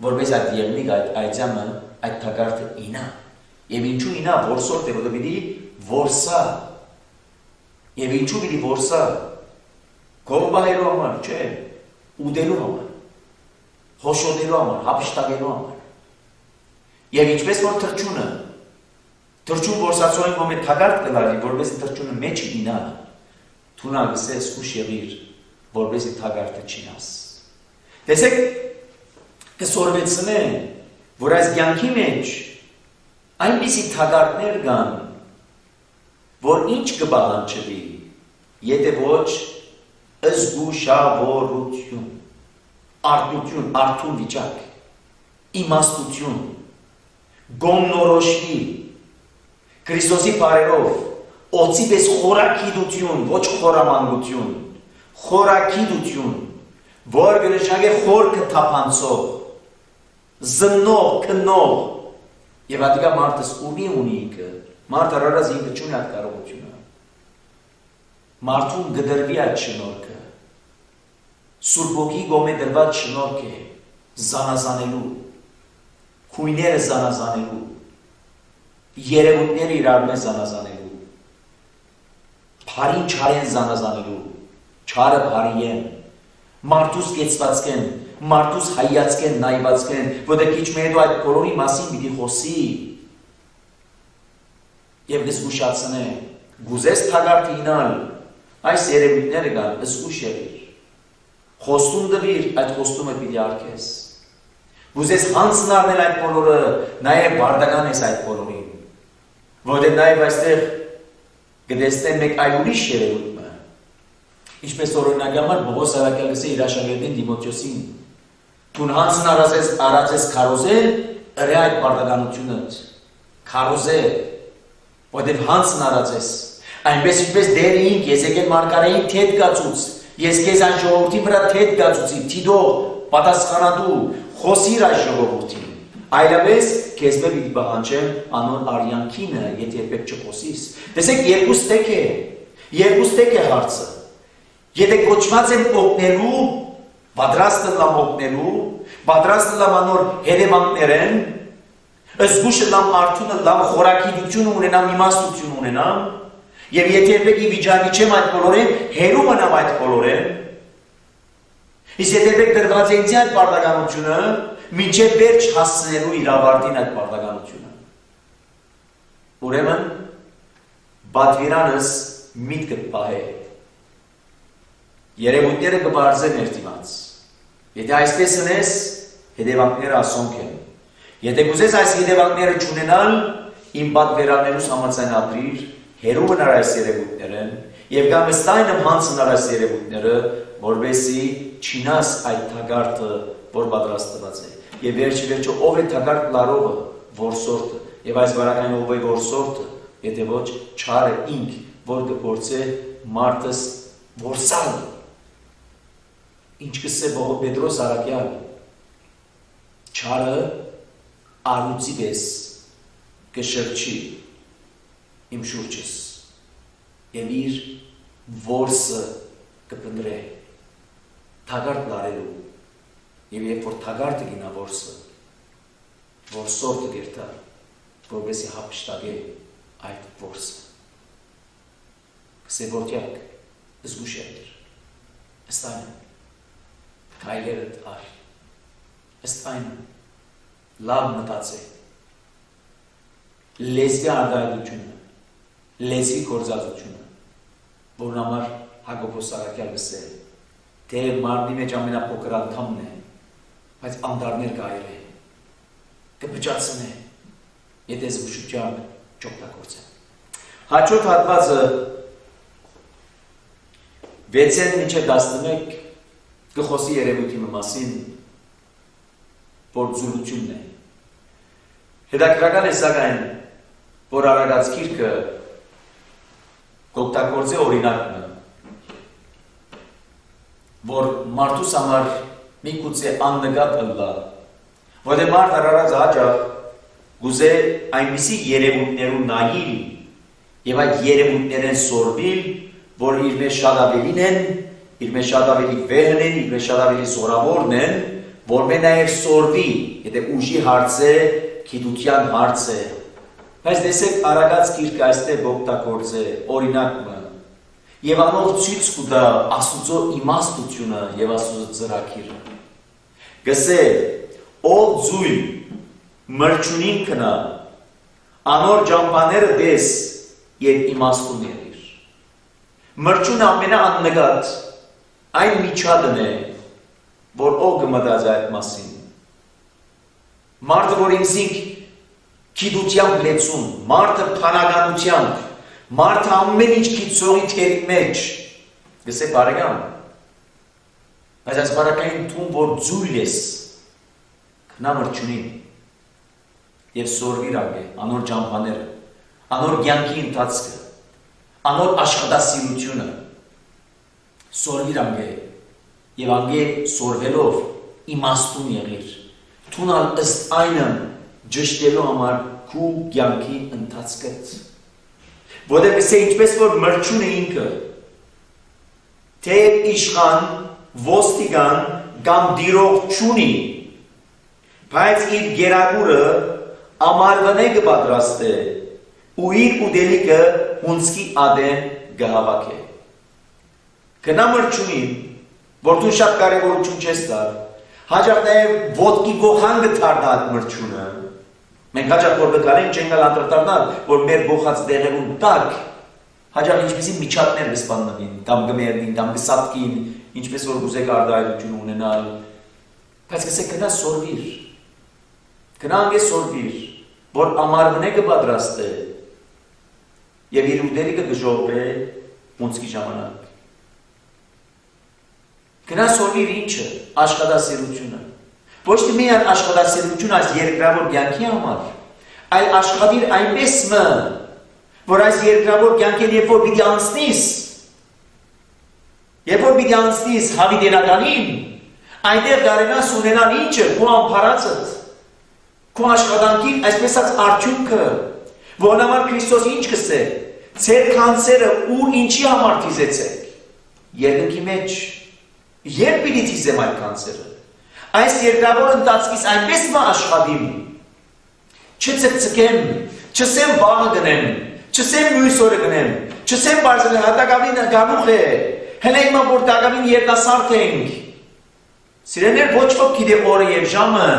S1: որպես այդ ելնիկ այծյամը այդ թագարտը ինա։ Եվ ինչու ինա որսորդ է, որը պիտի որսա։ Եվ ինչու պիտի որսա։ Գոմբահելու համար, չէ, ուդելու համար, հոշոտելու համար, հապշտակելու համար։ Եվ ինչպես որ թրջուն որսացողին ոմ է թագարտ կլարի, որպեսի թրջունը մեջ ինա, թունա գսես ուշ եղիր, որպեսի թագարտը չինաս։ Տեսեք, կսորվեցնեն, որ այս կյանքի մեջ այնպիսի թագարտներ կան, որ ինչ կբաղանջվի, եթե ոչ զգուշավորություն, արտություն, արթուն վիճակ, իմաստություն, գոմնորոշվի, Քրիստոսի բարերով, օծի պես խորակիդություն, ոչ խորամանկություն, խորակիդություն, որ գնշակ է խորքը թափանցող, զննող, քննող, եւ ադիկա մարդս ունի ինքը, մարդ առարած ինքը չունի այդ կարողությունը, մարդուն գդրվի այդ շնորհքը, Սուրբ Ոգի գոմե դրված շնորհք է, զանազանելու, քույները զանազանելու, երևույթները իրար մեզ զանազանելու, բարին չարեն զանազանելու, չարը բարի են, մարդուս կեցվածքեն, մարդուս հայացքեն, նայվածքեն, որտեղ քիչ մե հետո այդ բոլորի մասին պիտի խոսի եւ զգուշացնե, գուզես թագարտի ինալ, այս երևույթները կան, զգուշ եղիր, խոստում տվիր, այդ խոստումը պիտի արգես, գուզես հանցն առնել այդ բոլորը, նաեւ բարդական ես այդ բոլորին, որտեղ նաև այստեղ կտեսնեն մեկ այլ ուրիշ երևույթը, ինչպես օրինակ համար Պողոս Արաքյալը իր աշակերտին Տիմոթեոսին, տուն հանցն արածես քարոզել, ըրե այդ բարդականությունը, քարոզել, որտեղ հանցն արածես, այնպես ինչպես դերին Եզեկիել մարգարեին թեթ գացուց, ես քեզ այն ժողովրդի վրա թեթ գացուցի, թիդող, պատասխանատու, խոսիր այս ժողովրդին, այլապես քեզ մե պիտի պահանջեմ անոր արյանքինը, եթե երբեք չխոսիս։ Տեսեք, երկուս տեք է հարցը։ Եթե կոչված եմ օգնելու, պատրաստ եմ օգնելու, պատրաստ եմ անոր հետևանքներեն, զգուշ եմ արթուն եմ խորակիդություն ունենամ, իմաստություն ունենամ, Եվ եթե երբեք ի վիճակի չեմ այդ բոլորին, հերու մնամ այդ բոլորին, իսկ եթե երբեք դրված է ինձ այդ պարտականությունը, մինչև վերջ հասցնելու իր ավարտին այդ պարտականությունը։ Ուրեմն, բատվիրանս միտքը պահե, երևույթները կբարձե մեր դիմաց։ Եթե այսպես ընես, հետևանքները ասոնք են։ Եթե գուզես այս հետևանքները չունենալ, իմ պատվերաններուս համաձայն ապրիր, հերու մնար այս երևույթներն, և կամ ստայնը հանցնար այս երևույթները, որովհետեւ չինաս այդ թագարտը, որ պատրաստված է։ Եվ վերջը ով է թագարտ լարողը, որսորդը, եւ այս բարակային ով է որսորդը, եթե ոչ չարը ինք, որ կփորձե մարդս որսալ։ Ինչ կսե Պետրոս Արաքյալը, չարը արուծի պես կշրջի իմ շուրջս եւ իր որսը կփնտրե թագարտ լարելու եւ երբ որ թագարտը գինա որսը որսորդը գերտա որովհետեւ հապշտագե այդ որսը կսե որտյակ զգուշեր ըստ այն քայլերդ ար ըստ այն լավ մտածե լեզվի արտահայտությունը, լեզվի գործածությունը, որն համար Հակոբոս Արաքյալը ասել, թե մարմնի մեջ ամենափոքր անդամն է, բայց անդարներ կայել է, կփճացնե, եթե զգուշությամբ չօգտագործեն։ Հաջորդ հատվածը 6-ին մինչև 11 կխոսի երևույթի մասին, որ զուլությունն է։ Հետաքրքրական է սակայն, որ Արարած գիրքը կօգտագործե օրինակը, որ մարդուս համար միգուցե աննկատ ըլլա, որտեղ մարդ Արարածը հաճախ գուզե այնպիսի երևույթներու նայիլ եւ այդ երևույթներեն սորվիլ, որ իր մեջ շատ ավելին են, իր մեջ շատ ավելի վեհն են, իր մեջ շատ ավելի զորավորն են, որ մե նաեւ սորվի, եթե ուժի հարց է, գիտության հարց է, բայց տեսեք Արարած գիրքը այստեղ օգտագործե օրինակը եւ անով ցույց կտա Աստուծո իմաստությունը եւ Աստուծո ծրագիրը։ Գսե ով զույլ մրջունին կնա անոր ջամփաները դես եւ իմաստուն եղիր։ Մրջունը ամենաաննկատ այն միջադն է, որ ով կմտածի այդ մասին։ Մարդը, որ ինքնին գիտությամբ լեցուն, մարդը փանականությամբ, մարդը ամեն ինչ գիտողի թերի մեջ, գսե բարեկամ, բայց այս բարակային տուն, որ ձույլ ես, կնա մրջունին, և սորվիր անգե, անոր ջամփաները, անոր կյանքի ընթացքը, անոր աշխատասիրությունը, սորվիր անգե, և անգե սորվելով իմաստուն եղիր, թունալ ըստ այնը ճշտելու համար քու կյանքի ընթացքդ։ Որտեղ գսե ինչպես որ մրջունը ինքը, թե իշխան, ոստիգան կամ դիրող չունի, բայց իր գերագուրը ամարվնե կպատրաստե ու իր ուդելիքը հունցքի ադեն կհավաքե։ Կնա մրջունին, որ դու շատ կարևորություն չես տար, հաճախ նաև ոտքի գողան գթարնա այդ մրջունը։ Մենք հաճախ որ գտարենք չենք գալ անդրադառնալ, որ մեր գողած դեղերուն տակ հաճախ ինչպեսի միջատներ կսպաննին, կամ կմերնին, կամ կսատկին, ինչպես որ գուզեք արտահայտություն ունենալ, բայց գսեք գնա սորվիր, գնա անգե սորվիր, որ ամարվնե կպատրաստե և իր ուտելիքը կժողվե ունցքի ժամանակ։ Գնա սորվիր ինչը, աշխատասիրությունը, ոչ թե միայն աշխատասիրություն այս երկրավոր կյանքի համար, այլ աշխատիր այնպես մը, որ այս երկրավոր կյանքին երբ որ պիտի անցնիս, երբ որ պիտի անցնիս հավիտենականին, այնտեղ կարենաս ունենալ ինչը, քո ամփարածդ, քո աշխատանքին այսպես այս արդյունքը, որն համար Քրիստոս ինչ կսե, ձեր կանցերը ուր ինչի համար թիզեցեք, երկնքի մեջ, երբ պիտի թիզեմ այդ կանցերը, այս երկրավոր ընթացքից այնպես մը աշխատիմ, չծկծկեմ, չսեմ վաղը գնեմ, չսեմ մյուս օրը գնեմ, Չսեմ բարձր է, հատակավին գանուխ է, հենե իմա որ տակավին երկասարդ ենք, սիրեներ ոչ ոք գիտե օրը և ժամը,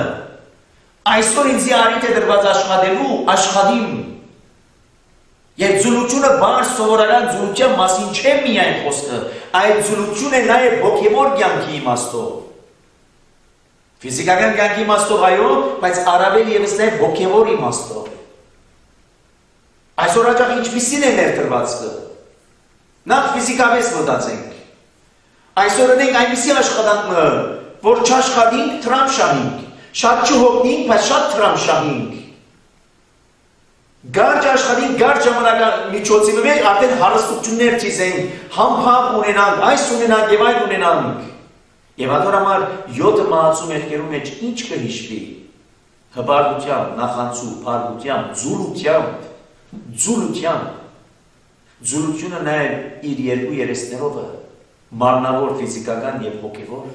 S1: այսօր ինձի արիտ է դրված աշխատելու, աշխատիմ, և ձուլությունը բար սովորական ձուլության մասին չէ միայն խոսքը, այդ ձուլություն է նաև հոգևոր կյանքի իմաստով, ֆիզիկական կյանքի իմաստով այո, բայց առավել ևս նաև հոգևոր իմաստով, այսօր հաճախ ինչպիսին է ներդրվածքը, նախ ֆիզիկապես մտածենք, այսօր ունենք այնպիսի աշխատանքը, որ չաշխատենք, թրամ շահենք, շատ չհոգնենք, բայց շատ թրամ շահենք, Գարջ աշխատին, գարջ ժամանական միջոցի մեջ արդեն հարստություններ չիզենք, համփավ ունենանք, այս ունենանք և այդ ունենանք։ Եվ ադոր համար 7 մահացու մեղքերու մեջ ինչ կհիշվի, հբարդությամբ, նախանցու, փարգությամբ, ձուլությունը նաև իր երկու երեսներովը, մարմնավոր, ֆիզիկական և հոգևոր։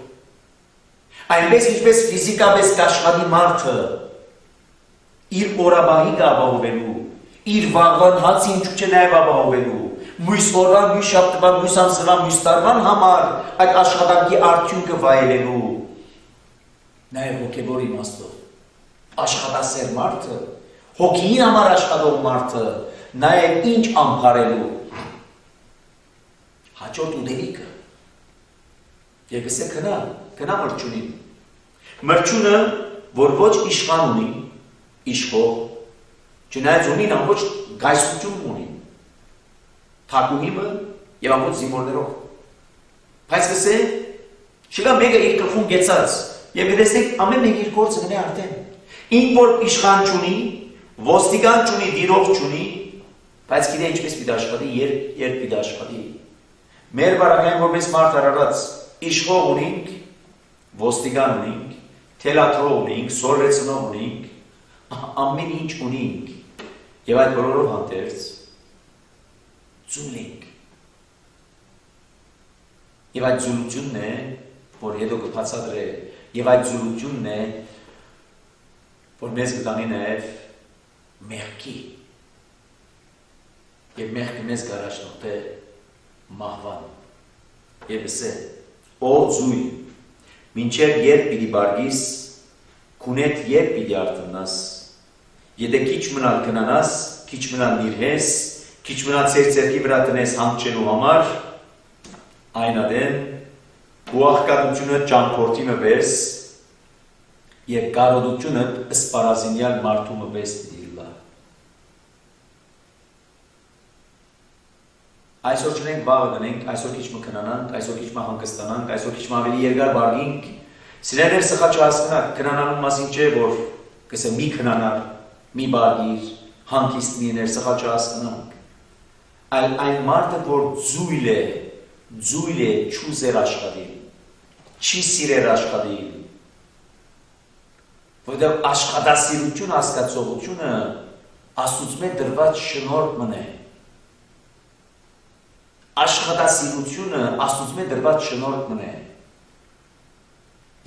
S1: Այնպես ինչպես ֆիզիկապես կաշխատի մարդը, իր օրաբահի կապահովելու, իր վաղվան հացին չուչը նաև ապահովելու, մույս օրվան, մույս շաբթվան, մույս ամսվան, մույս տարվան համար այդ աշխատանքի արդյունքը վայելելու, նաև հոգևոր իմաստով, աշխատասեր մարդը, հոգին համար աշխատող մարդը, նաև ինչ ամփարելու, հաջորդ ուտելիքը, և գսե կնա մրջունին, մրջունը, որ ոչ իշխան ունի, իշխող, չնայած ունին ամբողջ գայսություն ունին, թակումիմը և ամբողջ զինվորներով, բայց գսե, շիգա մեկը իր կրխուն գեցած, և գտեսնեք ամեն մեկ իր գործը գնե արդեն, ինչ որ իշխան չունի, ոստիկան չունի, դիրող չունի, բայց գիտե ինչպես պիտի աշխատի, երբ պիտի աշխատի, մեր բարակային որպես մարդ արարած, իշխող ունինք, ոստիկան ունինք, թելատրող ունինք, սորվեցնող ունինք, ամեն ինչ ունինք և այդ բոլորով հանդերձ ձուլ ենք և այդ ձուլությունն է, որ հետո կբացատրե և այդ ձուլությունն է, որ մեզ կտանի նաև մեղքի և մեղքը մեզ կառաջնորդե մահվան և ասե ով ձույլ մինչև երբ պիտի բարգիս քունետ երբ պիտի արթնաս Եթե քիչ մնալ կնանաս, քիչ մնալ նիրհես, քիչ մնալ ծեր ծերքի վրա տնես հանգչելու համար, այն ադեն, ու աղքատությունը ճամփորդի մպես և կարոդությունը սպարազինյալ մարդու մպես դիրլա։ Այսօր չնենք բաղը գնենք, այսօր քիչ մը կնանանք, այսօր քիչ մը հանգստանանք, այսօր քիչ մը ավելի երկար բարգինք, սիրեներ սխալ չհասկնակ, կնանալու մասին չէ, որ կսե մի կնանալ, մի բարգիր, հանգիստ միներ, սխալ չհասկնանք, այլ այն մարդը, որ ձույլ է, չուզեր աշխատիլ, չի սիրեր աշխատիլ, որտեղ աշխատասիրություն հասկացողությունը Աստուծմե դրված շնորհքն է, աշխատասիրությունը Աստուծմե դրված շնորհքն է,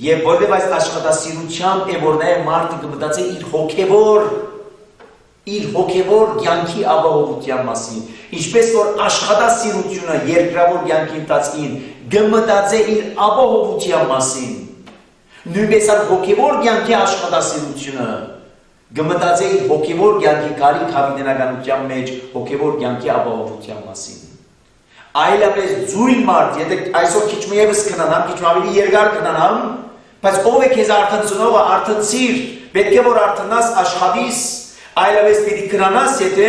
S1: և որտեղ այս աշխատասիրությամբ է, որ նաև մարդը կմտածի իր հոգևոր կյանքի ապահովության մասին, ինչպես որ աշխատասիրությունը երկրավոր կյանքի ընթացքին կմտածի իր ապահովության մասին, նույնպես այլ հոգևոր կյանքի աշխատասիրությունը կմտածի իր հոգևոր կյանքի կարիք հավիտենականության մեջ հոգևոր կյանքի ապահովության մասին։ Այլապես ձույլ մարդ, եթե այսօր քիչ մը ևս քնանամ, քիչ մը ավելի երկար քնանամ, բայց ով է քեզ արթնցնողը, արթնցիր, պետք է որ արթնաս, աշխատիս, այլապես պիտի քնանաս, եթե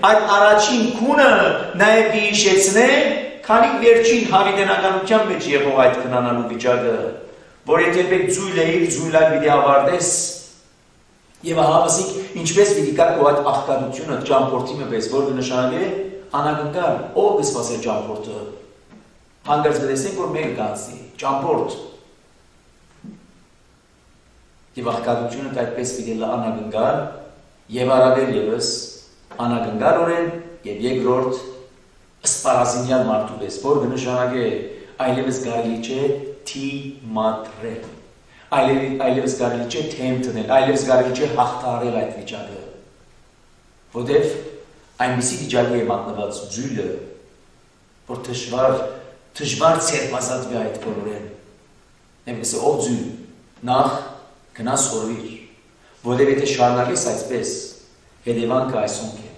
S1: այդ առաջին քունը նաև դիհիշեցնե, քանի վերջին հավիտենականության մեջ եղող այդ քնանալու վիճակը, որ եթե պետք ձույլ էիր, ձույլալ պիտի ավարտես, եւ ահավասիկ ինչպես պիտի կար քո այդ աղքատությունը ճամփորդի մպես, որ կնշանակե անագնկալ, ով կսպասեր ճամփորդը, հանդերձ գտեսնենք, որ մեր կանցնի, ճամփորդ, և աղքատությունը այդպես պիտի անագնկալ, և առավել ևս անագնկալ օրեն, և երկրորդ սպարազինյալ մարդու պես, որ կնշանակե այլևս կարելի չէ թիմադրել, այլևս կարելի չէ թեմ տնել, այլևս կարելի չէ հաղթահարել այդ վիճակը, որտև այնպիսի վիճակի է մատնված ձույլը, որ դժվար ցերմազատվի այդ բոլորեն։ Նեմս ով ձու նախ գնա սորվիր, որտեղ եթե շարունակես այսպես, հետևանքը այսոնք է։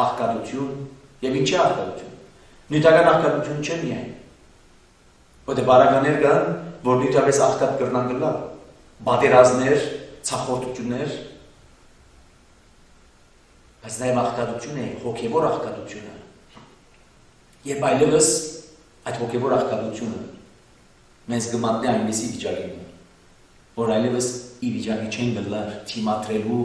S1: Աղքատություն եւ ինչի աղքատություն։ Նյութական աղքատություն չէ միայն։ Որտեղ բարականներ կան, որ նյութապես աղքատ կրնան գլա, բادرազներ, ցախորտություններ, բայց նաեւ աղքատություն է, հոգեվոր աղքատությունը։ Եվ այլևս այդ հոգեվոր աղքատությունը մեզ կմատնի այնպիսի վիճակին, որ այլևս ի վիճակի չեն գլար թիմադրելու,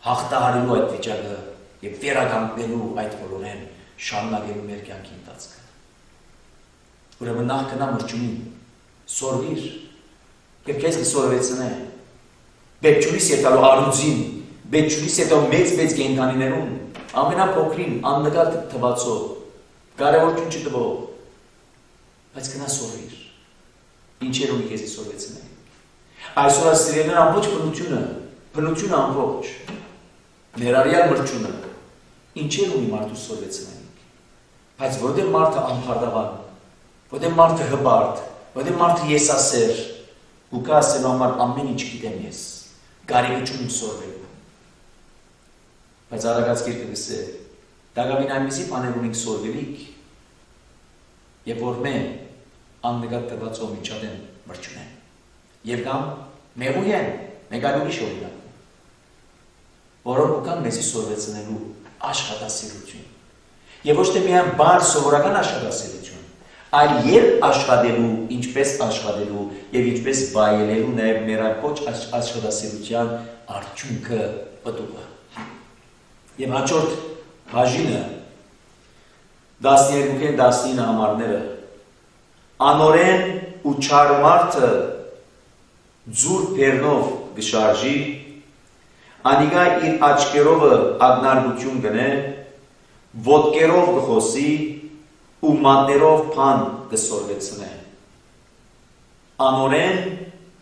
S1: հաղթահարելու այդ վիճակը եւ վերականգնելու այդ բոլորեն շարունակելու մեր կյանքի ընթացքը։ Ուրեմն նախ գնա մրջունին, սորվիր, եւ քեզ կսորվեցնե։ Բեջուրիս ետալու արուձին, բեջուրիս ետալու մեծ գենտանիներուն, ամենափոքրին աննկատ թվացող, կարևորություն չտվող, բայց գնա սորվիր։ Ինչեր ունի քեզ սորվեցնե։ Այսօր ասիրելն ամբողջ բնությունը ամբողջ, ներառյալ մրջունը, ինչեր ունի մարդու սորվեցնենք, բայց որտեղ մարդը անփարդավան, որտեղ մարդը հպարտ, որտեղ մարդը եսասեր, ու կա ասելու համար ամեն ինչ գիտեմ ես, կարիք չունիմ սորվելու, բայց Արագած գիրքը գսե, դակավին այնպիսի բաներ ունենք սորվելիք, եւ որ մեն աննկատ տվածով միջադեն մրջունեն, եւ կամ մեղույեն, մեկ այլ ուրիշ օրինակ, որոնք կան մեզի սորվեցնելու աշխատասիրություն, եւ ոչ թե միայն բար սովորական աշխատասիրություն, այլ երբ աշխատելու, ինչպես աշխատելու եւ ինչպես վայելելու նաեւ մեր ոչ աշխատասիրության արդյունքը պտուղը։ Եվ հաջորդ բաժինը 12-19 համարները անորեն ու չար մարդը ձուր բեռնով գշարժի, անիգա իր աչկերովը ագնարգություն գնե, ոտկերով գխոսի ու մատներով բան գսորվեցնե։ Անորեն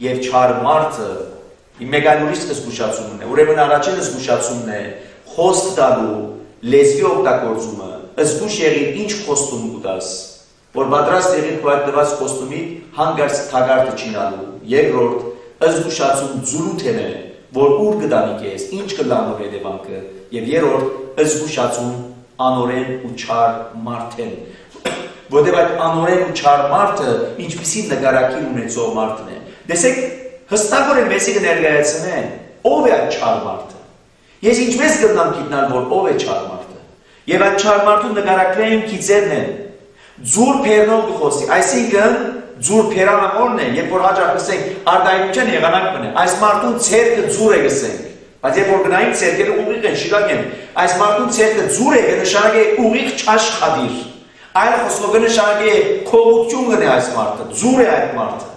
S1: եւ չար մարդը մեկ այլ ուրիշ զգուշացումն է, ուրեմն առաջին զգուշացումն է խոսք տալու լեզվի օգտագործումը, զգուշ եղիր ինչ խոստում կտաս, որ պատրաստ եղիր քո այդ տված խոստումի հանգարց թագարտը չինալու։ Երկրորդ զգուշացում ձուլութեն է, որ ուր կդանի քեզ, ինչ կլանով հետևանքը, եւ երրորդ զգուշացում անորեն ու չար մարդեն, որտեղ այդ անորեն ու չար մարդը ինչպիսի նկարակիր ունեցող մարդն է։ Տեսեք, հստակորեն մեզի կներկայացնեն ով է այդ չար մարդը։ Ես ինչպես կգտնամ գիտնալ, որ ով է չար մարդը։ Եվ այդ չար մարդու նկարակրային գիծերն են, ձուր բեռնով գխոսի, այսինքն ձուր բերանը որն է, երբ որ հաջող գսենք արդայնության եղանակ բնե, այս մարդուն ցերկը ձուր է գսենք, բայց երբ որ գնային ցերկերը ուղիղ են, շիրակ են, այս մարդուն ցերկը ձուր է, կնշանակե ուղիղ չաշխատիր, այլ խոսքով կնշանակե քողություն գնե այս մարդը, ձուր է այդ մարդը,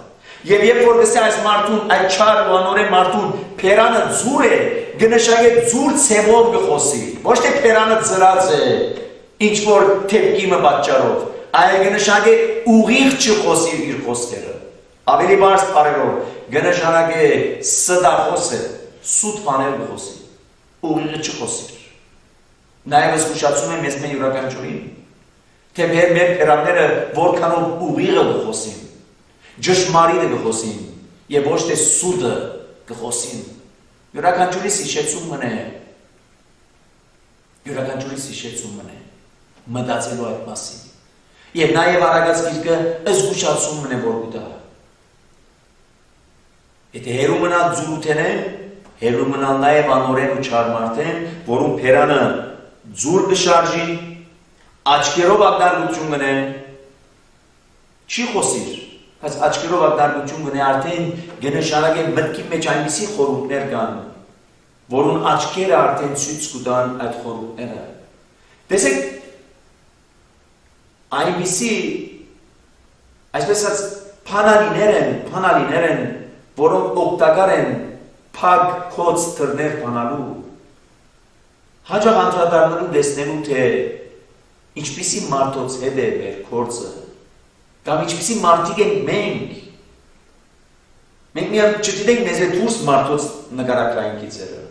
S1: եւ երբ որ գսե այս մարդուն, այդ չար ու անորեն մարդուն բերանը ձուր է, կնշանակե ձուր ցևով գխոսի, ոչ թե բերանը ծրած է, ինչ որ թեփկիմը պատճառով, այլ կնշանակե ուղիղ չխոսի իր խոսքերը, ավելի բարձ բառերով, կնշանակե սդախոս է, սուտ բաներ գխոսի, ուղիղը չխոսի։ Նաև զգուշացում է մեզ մեր յուրաքանչյուրին, թե մեր բերանները որքանով ուղիղը գխոսին, ճշմարիտը գխոսին եւ ոչ թե սուտը գխոսին։ Յուրաքանչյուրի սիշեցում մնե, մտածելու այդ մասին։ Եվ նաև Արագած գիրքը զգուշացումն է որ կտա։ Եթե հերու մնալ ձուրութեն են, հերու մնալ նաև անորեն ու չար մարդեն, որում բերանը ձուր կշարժի, աչքերով ակնարկություն գնեն, չի խոսիր, բայց աչքերով ակնարկություն գնե արդեն կնշանակե մտքի մեջ այնպիսի խորհուրդներ կան, որուն աչքերը արդեն ցույց կտան այդ խորհուրդները։ Տեսեք, այնպիսի այսպես ասած փանալիներ են, որոնք օգտակար են փակ կոց թռներ բանալու, հաջող անդրադառնալու տեսնելու թե ինչպիսի մարդոց հետ է մեր գործը, կամ ինչպիսի մարդիկ ենք մենք միայն չգիտենք մեզ է դուրս մարդոց նկարակրային գիծերը,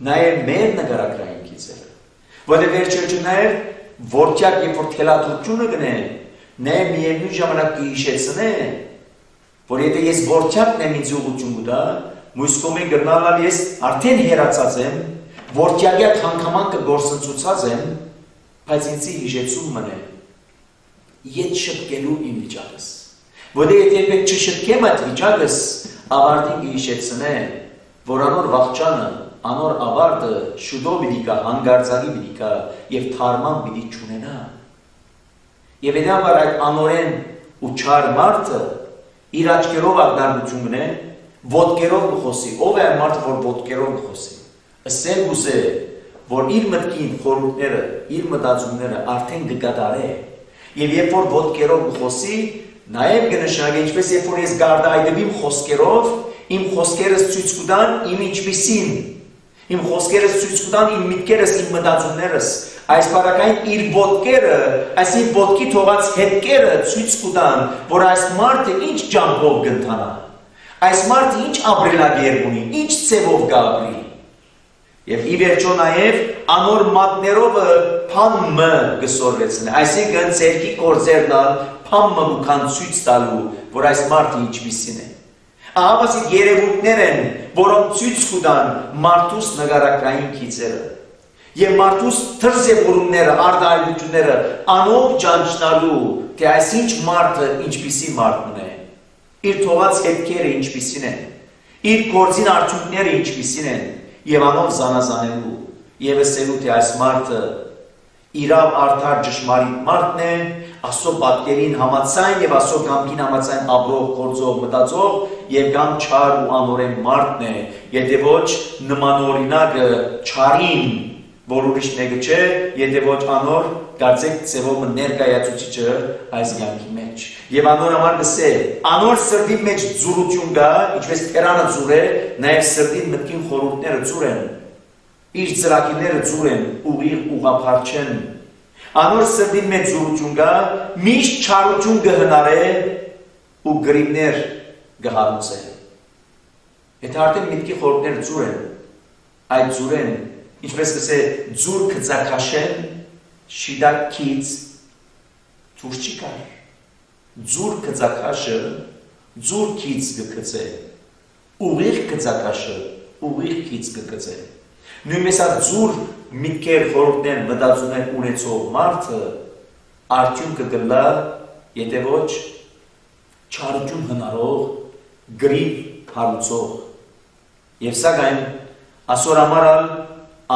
S1: նաև մեր նկարակրային գիծերը, որտեղ վերջերջում նաև որտեղ երբ որ թելադրությունը գնե, նե միևնույն ժամանակ կհիշեցնե, որ եթե ես որտեղն եմ ինձ ուղղություն կտա, մյուս կողմին գնալալ ես արդեն հերացած եմ, որտեղյա թանկամանքը գործընծուցած եմ, բայց ինձի հիշեցում մնե, ետ շտկելու իմ վիճակս, որտեղ եթե երբեք չշտկեմ այդ վիճակս, ավարտին կհիշեցնե, որ անոր վաղճանը, անոր ավարտը շուտով պիտի կա, հանգարձակի պիտի կա եւ թարման պիտի չունենա։ Եվ հետաբար այդ անորեն ու չար մարդը իր աչքերով ակնարկություն կնե, ոտքերով կխոսի, ով է այն մարդը, որ ոտքերով կխոսի։ Ըսել գուզե, որ իր մտքին խորհուրդները, իր մտածումները արդեն կկատարե, եւ երբ որ ոտքերով կխոսի, նաեւ կնշանակի ինչպես երբ որ ես գարդայդեմ խոսքերով, իմ խոսքերս ցույց կտան իմ ինչպիսին, իմ խոսքերս ցույց կտան իմ միտքերս, իմ մտածումներս, այս բարակային իր ոտքերը, այս իր ոտքի թողած հետքերը ցույց կտան, որ այս մարդը ինչ ջանքով կընթանա, այս մարդը ինչ ապրելակերպ ունի, ինչ ցևով կապրի։ Եվ ի վերջո նաև անոր մատներով փամը գսորվեցնե, այսինքն ցերքի կորձերն փամը կան ցույց տալու, որ այս մարդը ինչպիսին է։ Ահավասիկ երևույթներ են, որոնք ցույց կտան մարդուս նկարակային գիծերը։ Եվ մարդուս թրզևորումները, արտահայտությունները անով ճանչնալու, թե այսինչ մարդը ինչպիսի մարդն է, իր թողած հետքերը ինչպիսին են, իր գործին արդյունքները ինչպիսին են, եւ անով զանազանելու, եւ ասելու, թե այս մարդը իրավ արդար ճշմարիտ մարդն է, Աստծո պատկերին համաձայն եւ Աստծո կամքին համաձայն ապրող, գործող, մտածող եւ կամ չար ու անօրեն մարդն է, եթե ոչ նմանօրինակը չարին, որ ուրիշ մեկը չէ, եթե ոչ անոր կարծեք ծևոմը ներկայացուցիչը այս կյանքի մեջ։ Եվ անոր համար գսե, անոր սրտի մեջ ձուրություն կա, ինչպես թերանը ձուր է, նաեւ սրտին մտքին խորհուրդները ձուր են, իր ծրագիրները ձուր են, ուղիղ ուղղափառ չեն։ Անոր սրտին մեջ ձուրություն կա, միշտ չարություն կհնարե ու գրիվներ կհարուցե։ Եթե արդեն միտքի խորհուրդները ձուր են, այդ ձուր են, ինչպես կսե ձուր կծակաշեն, շիդակից ձուր չի կար։ Ձուր կծակաշը, ձուր կից կկծե, ուղիղ կծակաշը, ուղիղ կից կկծե։ Նույնպես այդ ձուր միտքեր խորհուրդներ մտածումներ ունեցող մարդը արդյունքը կլա, եթե ոչ չարություն հնարող, գրիվ հարուցող։ Եվ սակայն ասոր համարալ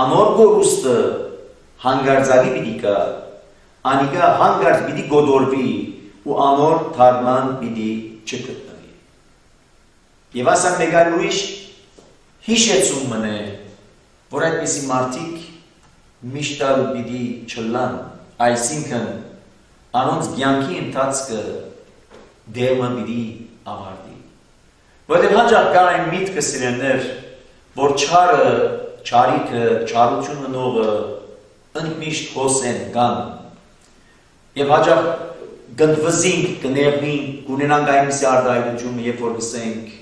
S1: անոր գորուստը հանգարձակի պիտի կա, անիկա հանգարց պիտի գոդորվի ու անոր թարման պիտի չգտնվի։ Եվ ասան մեկ այլ ուրիշ հիշեցում մնե, որ այդպիսի մարդիկ միշտալ պիտի չլան, այսինքն անոնց կյանքի ընթացքը դեմը պիտի ավարտի։ Որտեղ հաճախ կա այն միտքը սիրելիներ, որ չարը, չարիքը, չարություն մնողը ընդմիշտ խոսեն կան։ Եվ հաճախ գնդվզինք, կներվինք, կունենանք այնպիսի արտահայտություն, երբ որ գսենք,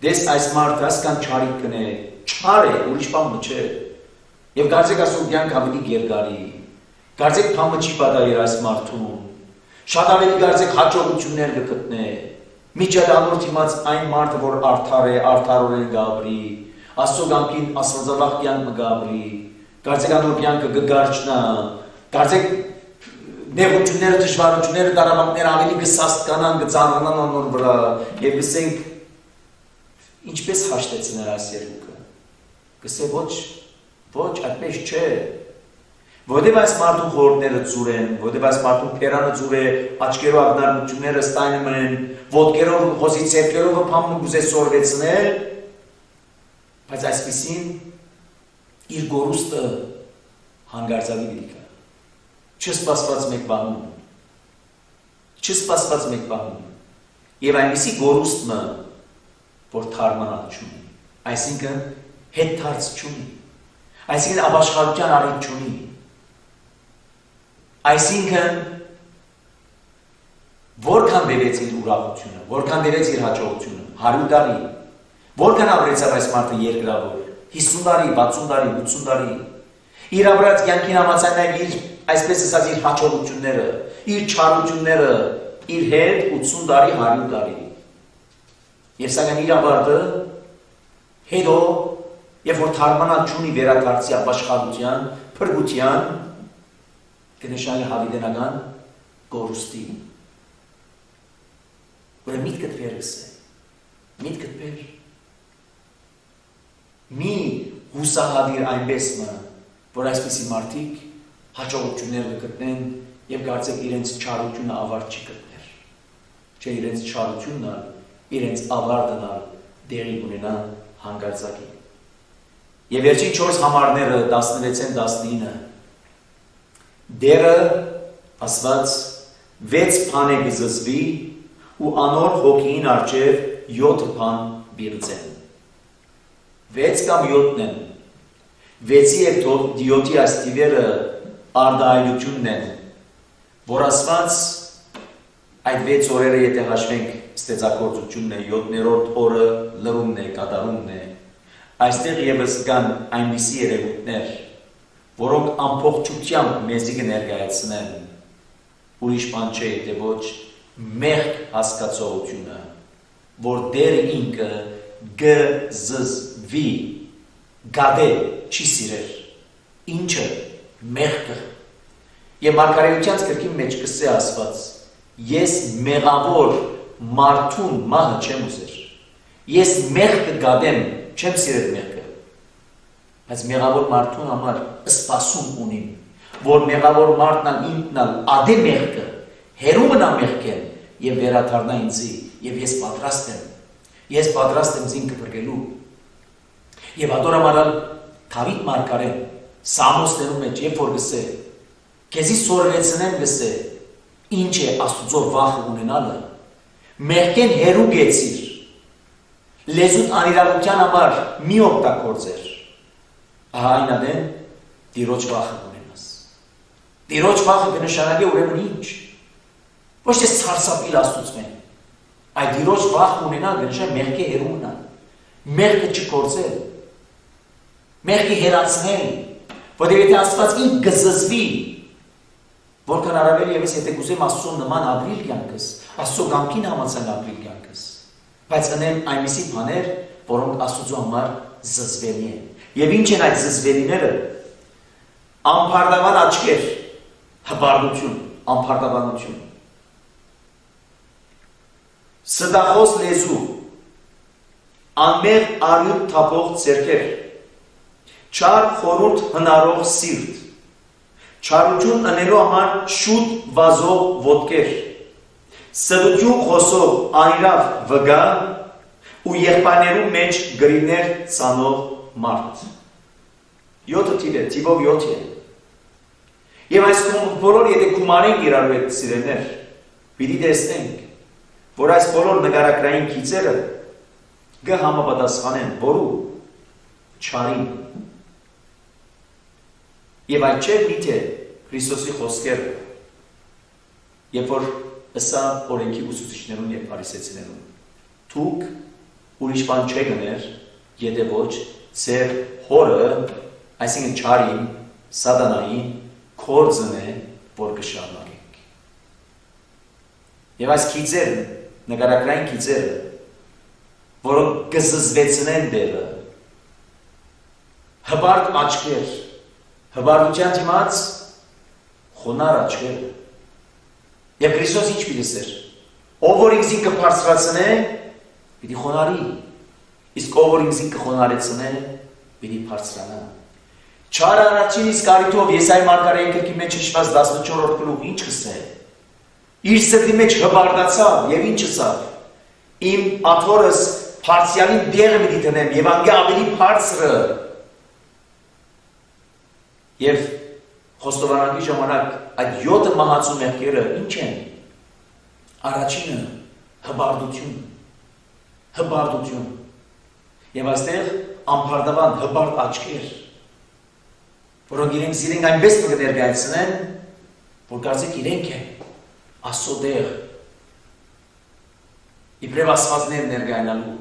S1: դես այս մարդը ասկան չարիք կնե, չար է, ուրիշ բան չէ։ Եվ կարծեք ասում կյանք ավելի գերգարի, կարծեք բանը չի պատահեր այս մարդուն, շատ ավելի կարծեք հաջողություններ կգտնե, միջադանորդ իմաց այն մարդը, որ արդար է, արդարորեն գաբրի, Աստծո կամքին աստվածավախ կյանք մգաբրի, կարծեք անոր կյանքը կգարչնա, կարծեք նեղությունները, դժվարությունները, դարավանքները ավելի կսաստկանան, կծանրանան անոր վրա, եւ գսենք ինչպես հաշտեցնել այս երկուքը։ Գսե ոչ, այդպես չէ։ Որտեւ այս մարդու խորհուրդները ծուր են, որտեւ այս մարդու փերանը ծուր է, աչքերով ակնարկությունները ստայնում են, ոտքերով խոսի ցերկերով փամը գուզե սորվեցնել, բայց այսպեսին իր գորուստը հանգարձակի դիքա։ Չսպասված մեկ բանում։ Եվ այնպիսի գորուստը, որ թարմանալ չունի, այսինքն հետ թարց չունի, այսինքն ապաշխարության առիթ չունի, այսինքն որքան բերեց իր ուրախությունը, որքան բերեց իր հաջողությունը, 100 տարի, որքան ապրեցավ այս մարդը երկրավոր, 50 տարի, 60 տարի, 80 տարի, իր ապրած կյանքին համաձայն իր այսպես ասած իր հաջողությունները, իր չարությունները իր հետ 80 տարի, 100 տարի։ Եվ սակայն իր ավարտը հետո, երբ որ թարմանալ չունի վերադարձի ապաշխարության, փրկության, կնշանի հավիտենական կորուստի։ Որը միտքդ վերս է, միտքդ վեր։ Մի հուսահատիր այնպես մը, որ այսպիսի մարդիկ հաջողություններ կգտնեն և կարծեք իրենց չարությունը ավարտ չի գտներ։ Չէ իրենց չարությունը, իրենց ավարտն դերի ունենա հանգարցակի։ Եվ վերջին 4 համարները 16-19 դերը ասված 6 բան է կզզվի ու անոր հոգին արջև 7 բան բիրծեն։ 6 կամ 7-ն են, 6-ի և 7-ի այս տիվերը արդայությունն են, որ ասված այդ 6 օրերը եթե հաշվենք ստեղծագործությունն է, 7-րդ օրը լրումն է, կատարումն է, այստեղ ևս կան այնպիսի երևույթներ, որոնք ամբողջությամբ մեզի կներկայացնեն, ուրիշ բան չէ, եթե ոչ մեղք հասկացողությունը, որ դեր ինքը գզզվի, գադե չի սիրեր, ինչը մեղքը։ Եվ մարգարեության գրքի մեջ կսե ասված, ես մեղավոր մարդուն մահը չեմ ուզեր, ես մեղքը գադեմ, չեմ սիրել մեղքը, բայց մեղավոր մարդուն համար սպասում ունիմ, որ մեղավոր մարդն ինքնալ ադե մեղքը, հերու մնա մեղքեն և վերադառնա ինձի, և ես պատրաստ եմ զինքը բրգելու։ Եվ ադորամարալ Դավիթ մարգարեն Սամոսներում մեջ երբ որ գսե, քեզի սորվեցնեմ գսե, ինչ է Աստուծո վախը ունենալը, մեղքեն հերու գեցիր, լեզուտ անիրավության համար մի օգտագործեր, ահա այն adեն Տիրոջ վախը ունենաս։ Տիրոջ վախը կնշանակի ուրեմն ինչ, ոչ թե ցարսափիլ Աստծուծմեն, այդ Տիրոջ վախը ունենալ կնշանակի մեղքի հերու մնալ, մեղքը չգործել, մեղքի հերացնել, որտեղ եթե Աստված ինք կզզվի, որքան առավել ևս եթե կուզեմ Աստծո նման ապրիլ կյանքս, Աստծո կամքին համաձայն ապրիլ կյանքս, բայց ընեմ այնպիսի բաներ, որոնք Աստծո համար զզվելի են։ Եվ ինչ են այդ զզվելիները, ամփարտավան աչքեր, հպարտություն, ամփարտավանություն, սդախոս լեզու, անմեղ արյուն թափող ձեռքեր, չար խորհուրդ հնարող սիրտ, չարություն ընելու համար շուտ վազող ոտքեր, սդություն խոսող անիրավ վգա ու եղբայրներու մեջ գրիվներ ցանող մարդ։ 7 թիվ է, թիվով 7 է։ Եվ այս բոլոր եթե գումարենք իրարու հետ սիրելներ, պիտի տեսնենք, որ այս բոլոր նկարագրային գիծերը կհամապատասխանեն որու չարին։ Եվ այդ չէ միթե Քրիստոսի խոսքերը, երբ որ ըսա օրենքի ուսուցիչներուն և փարիսեցիներուն, դուք ուրիշ բան չեք գներ, եթե ոչ ձեր հորը, այսինքն չարին, սատանային գործն է, որ կշարունակենք։ Եվ այս գիծերը, նկարագրային գիծերը, որոնք կզզվեցնեն դերը, հպարտ աչքեր, հպարտության դիմաց խոնար աչքերը։ Եվ Քրիստոս ինչ պիտի սեր, ով որ ինքզին կբարձրացնե, պիտի խոնարի, իսկ ով որ ինքզին կխոնարեցնե, պիտի բարձրանա։ Չար առաջին իսկ առիթով Եսայի մարգարեի գրքի մեջ հիշված 14-րդ գլուխ ինչ կսե, իր սրտի մեջ հպարտացավ և ինչ ասավ, իմ աթորս բարձրյալին դեղը պիտի տնեմ և անգե ավելի բարձրը։ Եվ խոստովանանքի ժամանակ այդ 7 մահացու մեղքերը ինչ են։ Առաջինը հպարտություն։ Եվ այստեղ ամփարտավան հպարտ աչքեր, որոնք իրենք սիրենք այնպես կներկայացնեն, որ կարծեք իրենք են Աստծո տեղ, իբրև աստվածներ ներկայանալու,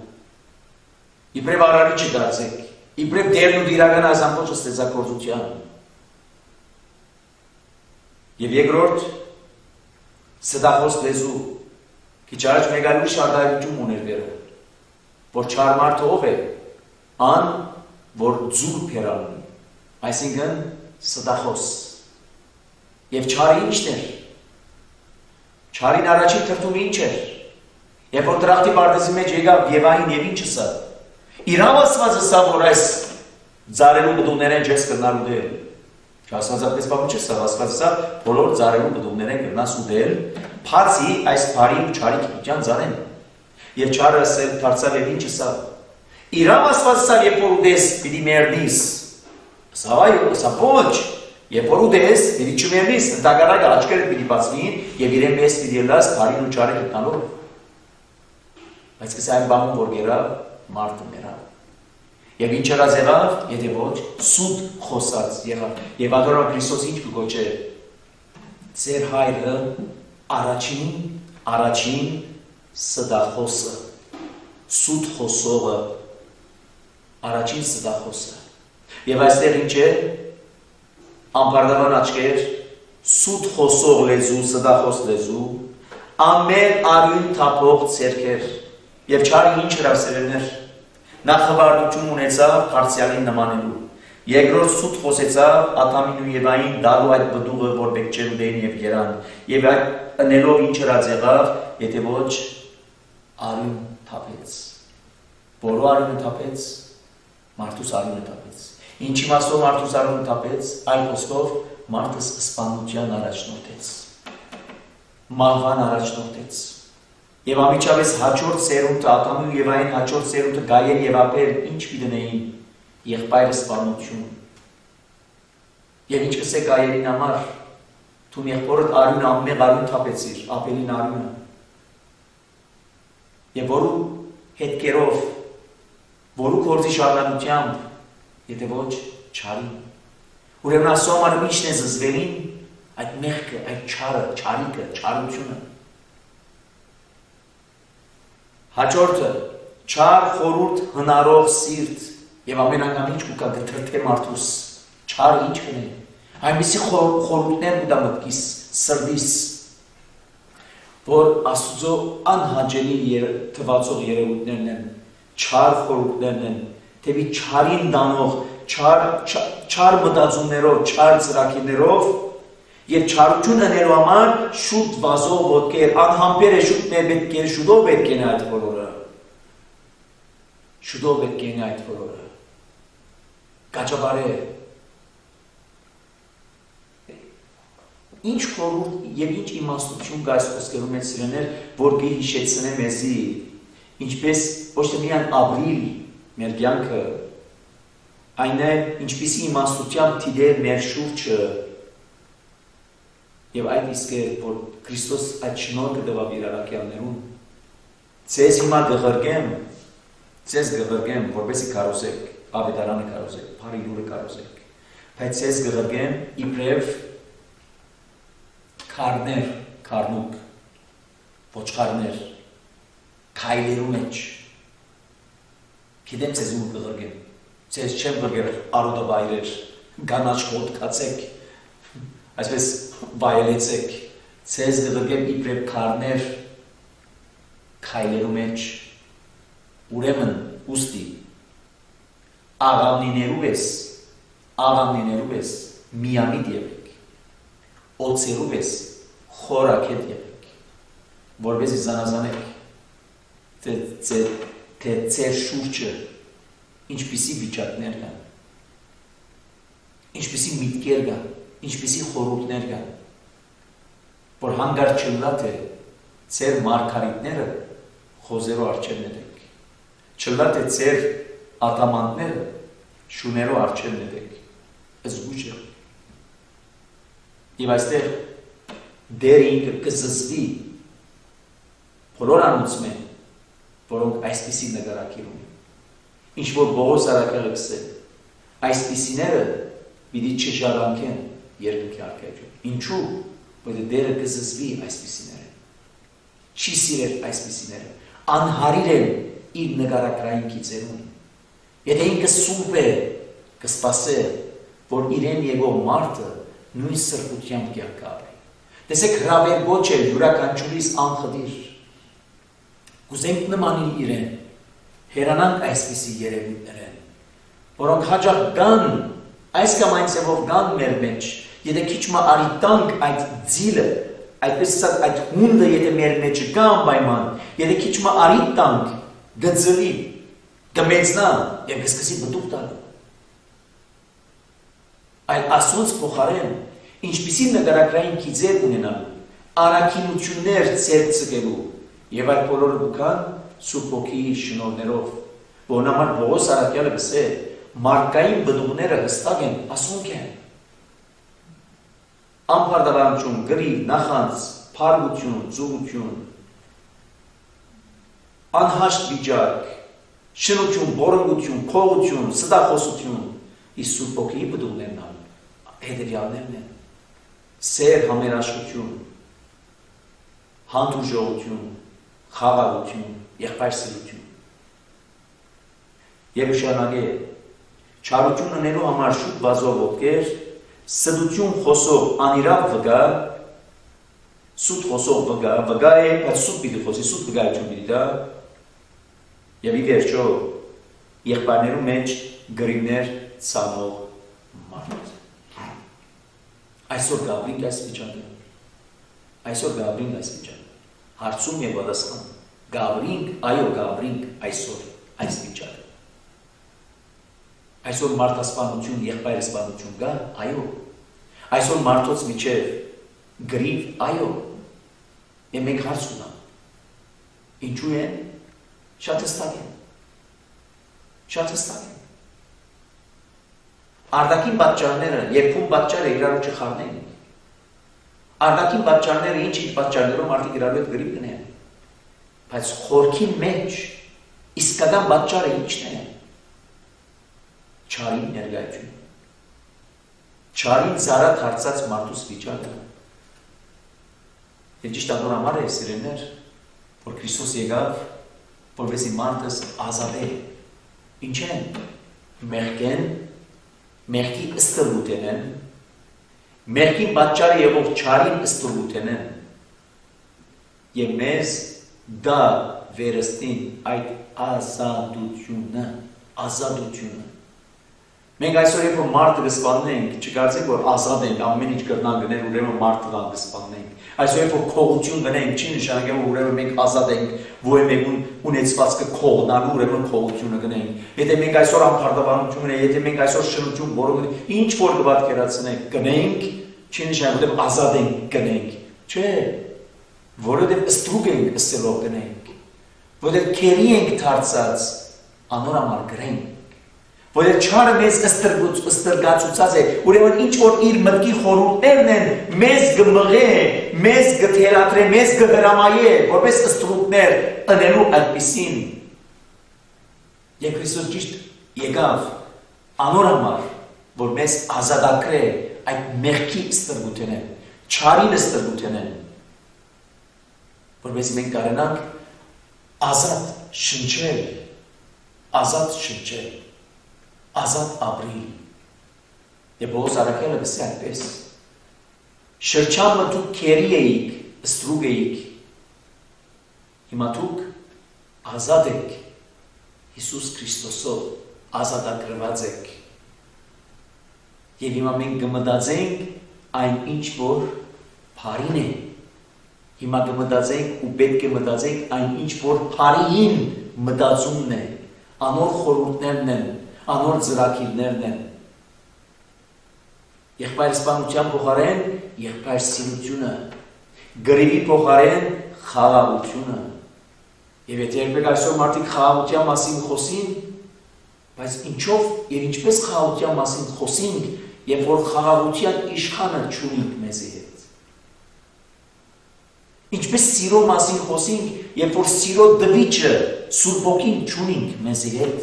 S1: իբրև արարիչը կարծեք, իբրև դերն ու դիրական այս ամբողջ ստեղծագործության։ Եվ երկրորդ սդախոս լեզու քիչ առաջ մեկ այլ ուրիշ արտահայտություն ուներ վերը, որ չար մարդը ով է, ան, որ ձուլ փերանում, այսինքն սդախոս։ Եվ չարը ինչն էր։ Չարին առաջին թրթումը ինչ էր։ Երբ որ տրախտի պարտեզի մեջ եկավ Եվային եւ ինչը սա։ Իրավ ասվածը սա, որ այս ձարելու բդումներեն չես կրնար ուդել։ Չասվածապես բապը չէ սա, ասվածը սա, բոլոր ձարելու բդումներեն կրնաս ուդել, փացի այս բարի ու չարի կիպիտյան ձարեն։ Եվ չարը ասել դարձավ եւ ինչը սա։ Իրավ ասվածը սա, երբ որ ուդես, պիտի մերնիս։ Սա այո, սա ոչ։ Երբ որ ուդես, պիտի չմերնիս, ընդհակառակը աչքերը պիտի բացվին եւ իրեն մեզ պիտի լաս բարին ու չարը գտնալով։ Բայց կսա այն բանում, որ գերավ, մարդը մերավ։ Եվ ինչ եղած եղավ, եթե ոչ, սուտ խոսած եղավ։ Եվ ադորան Քրիստոս ինչ կգոչե։ Ձեր հայրը առաջին սդախոսը, սուտ խոսողը, առաջին սդախոսը։ Եվ այստեղ ինչ է, ամբարդավան աչքեր, սուտ խոսող լեզու, սդախոս լեզու, ամեն արյուն թափող ցերքեր, եւ չարը ինչ հրավսերներ, նախավարդություն ունեցավ Փարսիալին նմանելու, երկրորդ սուտ խոսեցավ Ադամին ու Եվային դալու այդ բդուղը, որ պետք չէ ուտեին եւ երան, եւ այդ ընելով ինչ հրած եղավ, եթե ոչ արյուն թափեց, որո արյունը թափեց, մարդուս արյունը թափեց, ինչ իմաստով մարդուս արյունը թափեց, այլ խոսքով մարդս սպանության առաջնորդեց, մահվան առաջնորդեց։ Եվ ամիջավես հաջորդ սերունդը, Ադամի ու Եվային հաջորդ սերունդը Գայեն եւ Աբել ինչ պիտենեին, եղբայրը սպանություն։ Եվ ինչ կսե Գայենին համար, դու եղբորդ արյունը ամեն արյուն թափեցիր, Աբելին արյունը։ Եվ որու հետքերով, որու գործի շարունակությամբ, եթե ոչ չարին։ Ուրեմն Աստծո համար ինչն է զզվելին, այդ մեղքը, այդ չարը, չարիքը, չարությունը։ Հաջորդը, չար խորուրդ հնարող սիրտ եւ ամեն անգամ ինչ կուկա գտրթե մարդուս, չար ինչ կնե, այնպիսի խորուրդներ կուտա մտքիս, սրդիս, որ Աստուծո անհաջելի թվացող երևույթներն են, չար խորուրդներն են, թեպի չարին դանող, չար մտածումներով, չար ծրագիրներով եւ չարություն անելու համար շուտ վազող ոտքեր, անհամբեր է շուտներ պետք է, շուտով պետք է այդ բոլորը։ Շուտով պետք է այդ բոլորը։ Կաճաբարե։ Ինչ խորհուրդ եւ ինչ իմաստություն կա այս խոսքերում են սիրեներ, որ կհիշեցնե մեզի, ինչպես ոչ թե միայն ապրիլ մեր կյանքը, այն է ինչպիսի իմաստությամբ դիտել մեր շուրջը եւ այդ իսկ է, որ Քրիստոս այդ շնորհքը տվավ իր առաքյալներուն։ Ձեզ հիմա գղրգեմ, որպեսզի կարողեք, ավետարանը կարողեք, բարի լուրը կարողեք, բայց ձեզ գղրգեմ իբրև քարներ, քարնուկ, ոչխարներ, քայլերու մեջ։ Գիտեմ ձեզ ու գղրգեմ, ձեզ չեմ գղրգել արոտավայրեր, գանաչ ոտքացեք, այսպես վայելեցեք, ձեզ գղրգեմ իբրև քարներ, քայլերու մեջ, ուրեմն ուստի, աղավնիներու ես, միամիտ եղեք, օծերու ես, խորակետ եղեք, որպեսզի զանազանեք, թե ձեր շուրջը ինչպիսի վիճակներ կան, ինչպիսի միտքեր կան, ինչպիսի խորհուրդներ կան, որ հանգարտ չլա թե ձեր մարգարիտները խոզերու առջև նետեք, չլա թե ձեր ատամանտները շուներու առջև նետեք, զգուշ եղեք։ Եվ այստեղ դեր ինքը կզզվի բոլոր անուցմեն, որոնք այսպիսի նկարակիր ունեն, ինչ որ Պողոս առաքյալը գսել, այսպիսիները պիտի չժառանգեն երկնքի արքայություն։ Ինչու՞, որ դերը կզզվի այսպիսիները, չի սիրել այսպիսիները, անհարիր են իր նկարակրային գիծերուն։ Եթե ինքը սուրբ է, կսպասե, որ իրեն եկող մարդը
S2: նույն սրբությամբ կյանք ապրի։ Տեսեք հրավեր ոչ է յուրաքանչյուրիս անխդիր։ Կուզենք նմանիլ իրեն, հերանանք այսպիսի երևույթներեն, որոնք հաճախ գան, այս կամ այն ձևով գան մեր մեջ, եթե քիչ մը արիտանք այդ ձիլը, այդպես ասած այդ հունդը եթե մեր մեջ կա անպայման, եթե քիչ մը արիտանք գծվի, կմեծնա եւ կսկսի բտուկ տալ։ Այլ ասոնց փոխարեն, ինչպիսի նկարագրային քիզեր ունենալու, առաքինություններ ծեր ծգելու եւ այդ բոլորը կան Սուրբ Հոգիի շնորհներով, որն համար Պողոս առաքյալը գսե մարդկային բդուղները հստակ են, ասոնք են։ Անպարտավորություն, գրիվ, նախանց, փառություն, զուգություն, անհաշտ վիճակ, շնություն, բորոնգություն, քողություն, ստախոսություն, իսկ Սուրբ Հոգիի բդուղներն են, հետևյալներն են, սեր համերաշխություն, հանդուրժողություն, խաղաղություն, եղբայրսիրություն։ Եվ շարունակե, չարություն ունելու համար շուտ վազող ոտքեր, սդություն խոսող անիրավ վգա, սուտ խոսող վգա, վգա է, բայց սուտ պիտի խոսի, սուտ վգայություն պիտի դա, եւ ի վերջո եղբայրներու մեջ գրիվներ ցանող մարդ։ Այսօր գաբրինք այս վիճակը։ Այսօր գաբրինք այս վիճակը։ Հարցում եւ պատասխան։ Գաբրինք, այո գաբրինք այսօր այս վիճակը։ Այսօր մարդասպանություն, եղբայրասպանություն կա, այո։ Այսօր մարդոց միջև գրիվ, այո։ Եվ մենք հարց ունենք։ Ինչու են? Շատ հստակ են։ Շատ հստակ են։ Արդակին պատճառները, երբում պատճառը իրարու չխառնեն։ Արդակին պատճառները ինչ-ինչ պատճառներով մարդիկ իրարու հետ գրիվ կնեն։ Բայց խորքի մեջ իսկական պատճառը ինչն է։ Չարին ներկայություն։ Չարին զարատ հարցած մարդուս վիճակը։ Եվ ճիշտ անոր համար է սիրելիներ, որ Քրիստոս եկավ, որպեսզի մարդս ազատե։ Ինչ են։ Մեղքեն, մեղքի ըստրուտենեն, մեղքի պատճառը եղող չարին ըստրուտենեն, եւ մեզ դա վերստին այդ ազատությունը։ Մենք այսօր երբ որ մարդը կսպանենք, չկարծենք որ ազատ ենք, ամեն ինչ կրնան գնել, ուրեմն մարդը կան կսպանենք։ Այսօր երբ որ քողություն գնենք, չի նշանակում որ ուրեմն մենք ազատ ենք, որ մենք ունեցվածքը քողնալու, ուրեմն քողությունը գնենք։ Եթե մենք այսօր անփարտավարություն ունենք, եթե մենք այսօր շնություն որոնք ինչ որ կբացկերացնենք, գնենք, չի նշանակում որ ազատ ենք գնենք։ Չէ, որովհետև ստրուկ ենք ըսելով գնենք, որովհետև քերի ենք դարձած, անոր համար գրենք։ Որը չարը մեզ ստրգացուցած է, ուրեմն ինչ որ իր մտքի խորհուրդներն են, մեզ գմղե, մեզ գթերատրե, մեզ գհրամայե, որպես ստրուկներ ընելու այդպիսին։ Եվ Քրիստոս ճիշտ եկավ անոր համար, որ մեզ ազատագրե այդ մեղքի ստրգութենեն, չարին ստրգութենեն, որպես մենք կարենանք ազատ շնչել, ազատ ապրիլ։ Եվ Պողոս առաքյալը գսե այդպես. շրջանը դուք քերի էիք, ստրուկ էիք, հիմա դուք ազատ եք, Հիսուս Քրիստոսով ազատագրված եք։ Եվ հիմա մենք կմտածենք այն ինչ որ բարին է։ Հիմա կմտածենք ու պետք է մտածենք այն ինչ որ բարին մտածումն է, անոր խորհուրդներն են, անոր ծրագիրներն են։ Եղբայրսպանության փոխարեն եղբայրսիրությունը, գրիվի փոխարեն խաղաղությունը։ Եվ եթե երբեք այսօր մարդիկ խաղաղության մասին խոսին, բայց ինչով եւ ինչպես խաղաղության մասին խոսենք, երբ որ խաղաղության իշխանը չունենք մեզի հետ։ Ինչպես սիրո մասին խոսենք, երբ որ սիրո դվիճը Սուրբ Հոգին չունենք մեզի հետ։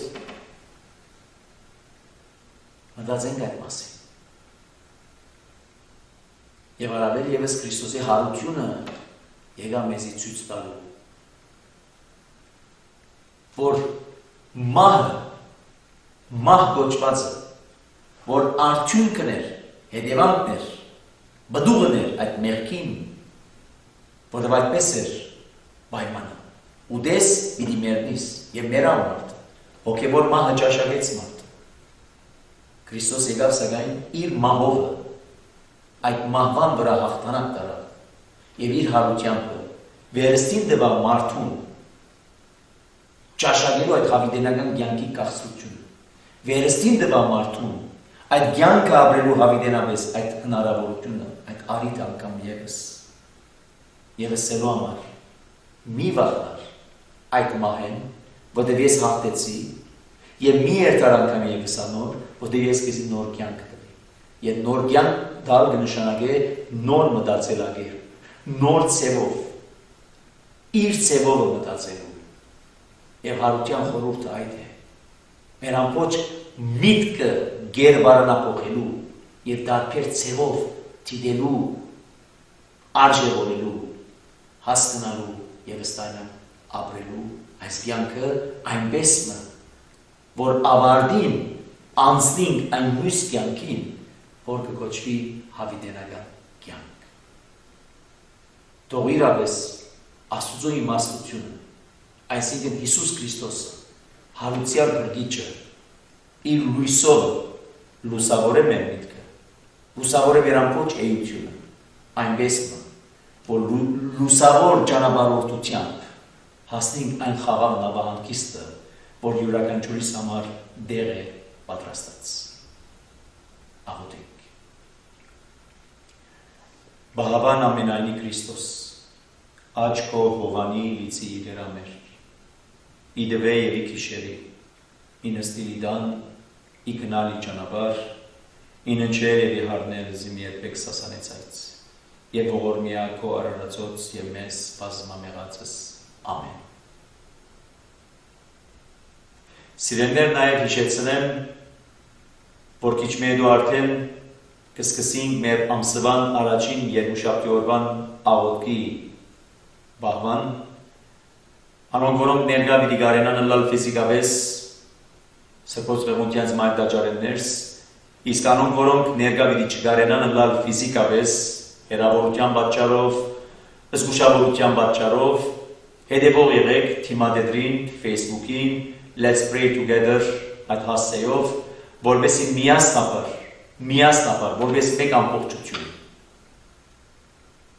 S2: Մտածենք այդ մասին։ Եվ առավել ևս Քրիստոսի հարությունը եկավ մեզի ցույց տալու, որ մահ կոչվածը, որ արդյունքն էր, հետևանքն էր, բդուղն էր այդ մեղքին, որտեղ այդպես էր պայմանը։ Ուդես պիտի մեռնիս եւ մեռավ մարդը, հոգեվոր մահը ճաշակեց մարդը։ Քրիստոս եկավ սակայն իր մահովը այդ մահվան վրա հաղթանակ տարավ եւ իր հարությամբ վերստին տվավ մարդուն ճաշակելու այդ հավիտենական կյանքի կաղցությունը, վերստին տվավ մարդուն այդ կյանքը ապրելու հավիտենապես այդ հնարավորությունը, այդ արիթ անգամ եւս սելու համար մի վախնար այդ մահեն, որտեղ ես հաղթեցի եւ մի երթար անգամ եւս անոր, որտեղ ես քեզ նոր կյանք տվի։ Եվ նոր կյանք դալ կնշանակե նոր մտածելակերպ, նոր ցևով, իր ցևով մտածելու։ Եվ հարության խորհուրդը այդ է։ Մեր ամբողջ միտքը գերբարանափոխելու եւ դարբեր ցևով դիտելու, արժևորելու, հասկանալու եւ ստանալ ապրելու այս կյանքը այնպես որ ավարտին անցնենք այն մյուս կյանքին, որ կոչվի հավիտենական կյանք։ Թող իրապես Աստծո իմաստությունը, այսինքն Հիսուս Քրիստոսը, հարության բրգիչը, իր լույսով լուսավոր է մեր միտքը, լուսավոր է մեր ամբողջ էությունը, այնպես որ լուսավոր ճանապարհորդությամբ հասնենք այն խաղաղ նավահանգիստը, որ յուրաքանչյուրիս համար դեղ է պատրաստած։ Աղոթենք։ Բաղավան ամենայնի Քրիստոս, աչ քո հովանի լիցի իդերամեր, իդվե եւ իքիշերի, ինստիլի դան, իգնալի ճանապար, իննչեր եւ իհարնել զիմ երբեք սասանեցայց, եւ ողորմիա քո արարածոց եւ մեզ բազմամեղածս, ամեն։ Սիրելիներ, նաև հիշեցնեմ, որ քիչ մեդու արդեն կսկսենք մեր ամսվան առաջին երկուշաբթի օրվան աղոթքի բահման, անոնք որոնք ներկա պիտի կարենան ըլլալ ֆիզիկապես սրբոց ղեղունտյանց մայր դաջարեններս, իսկ անոնք որոնք ներկա պիտի չկարենան ըլլալ ֆիզիկապես հեռավորության պատճառով, զգուշավորության պատճառով, հետևող եղեք թիմադեդրին, Facebook-ին, Let's pray together այդ հասցեով, որպեսզի միասնաբար, որպես մեկ ամբողջություն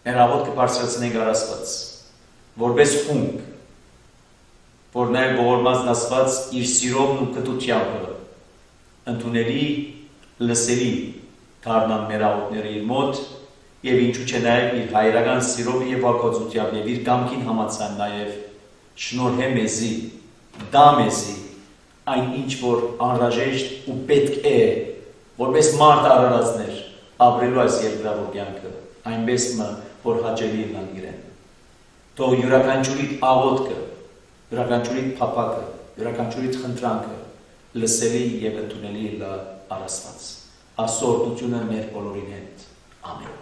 S2: մեր աղոթքը բարձրացնենք առ Աստված, որպես խումբ, որ նաև ողորմած Աստված իր սիրովն ու կտությամբ ընդունելի, լսելի դառնան մեր աղոթքները իր մոտ եւ ինչու՞ չէ նաև իր հայրական սիրով եւ ողջությամբ եւ իր կամքին համաձայն նաև շնորհե մեզի, դա մեզի այն ինչ որ անհրաժեշտ ու պետք է որպես մարդ արարածներ ապրելու այս երկրավոր կյանքը այնպես որ հաճելի լինեն իրեն թող յուրաքանչյուրի աղոթքը յուրաքանչյուրի փափակը յուրաքանչյուրի խնդրանքը լսելի եւ ընդունելի լա առ Աստված Աստծո օրհնությունը մեր բոլորին հետ ամեն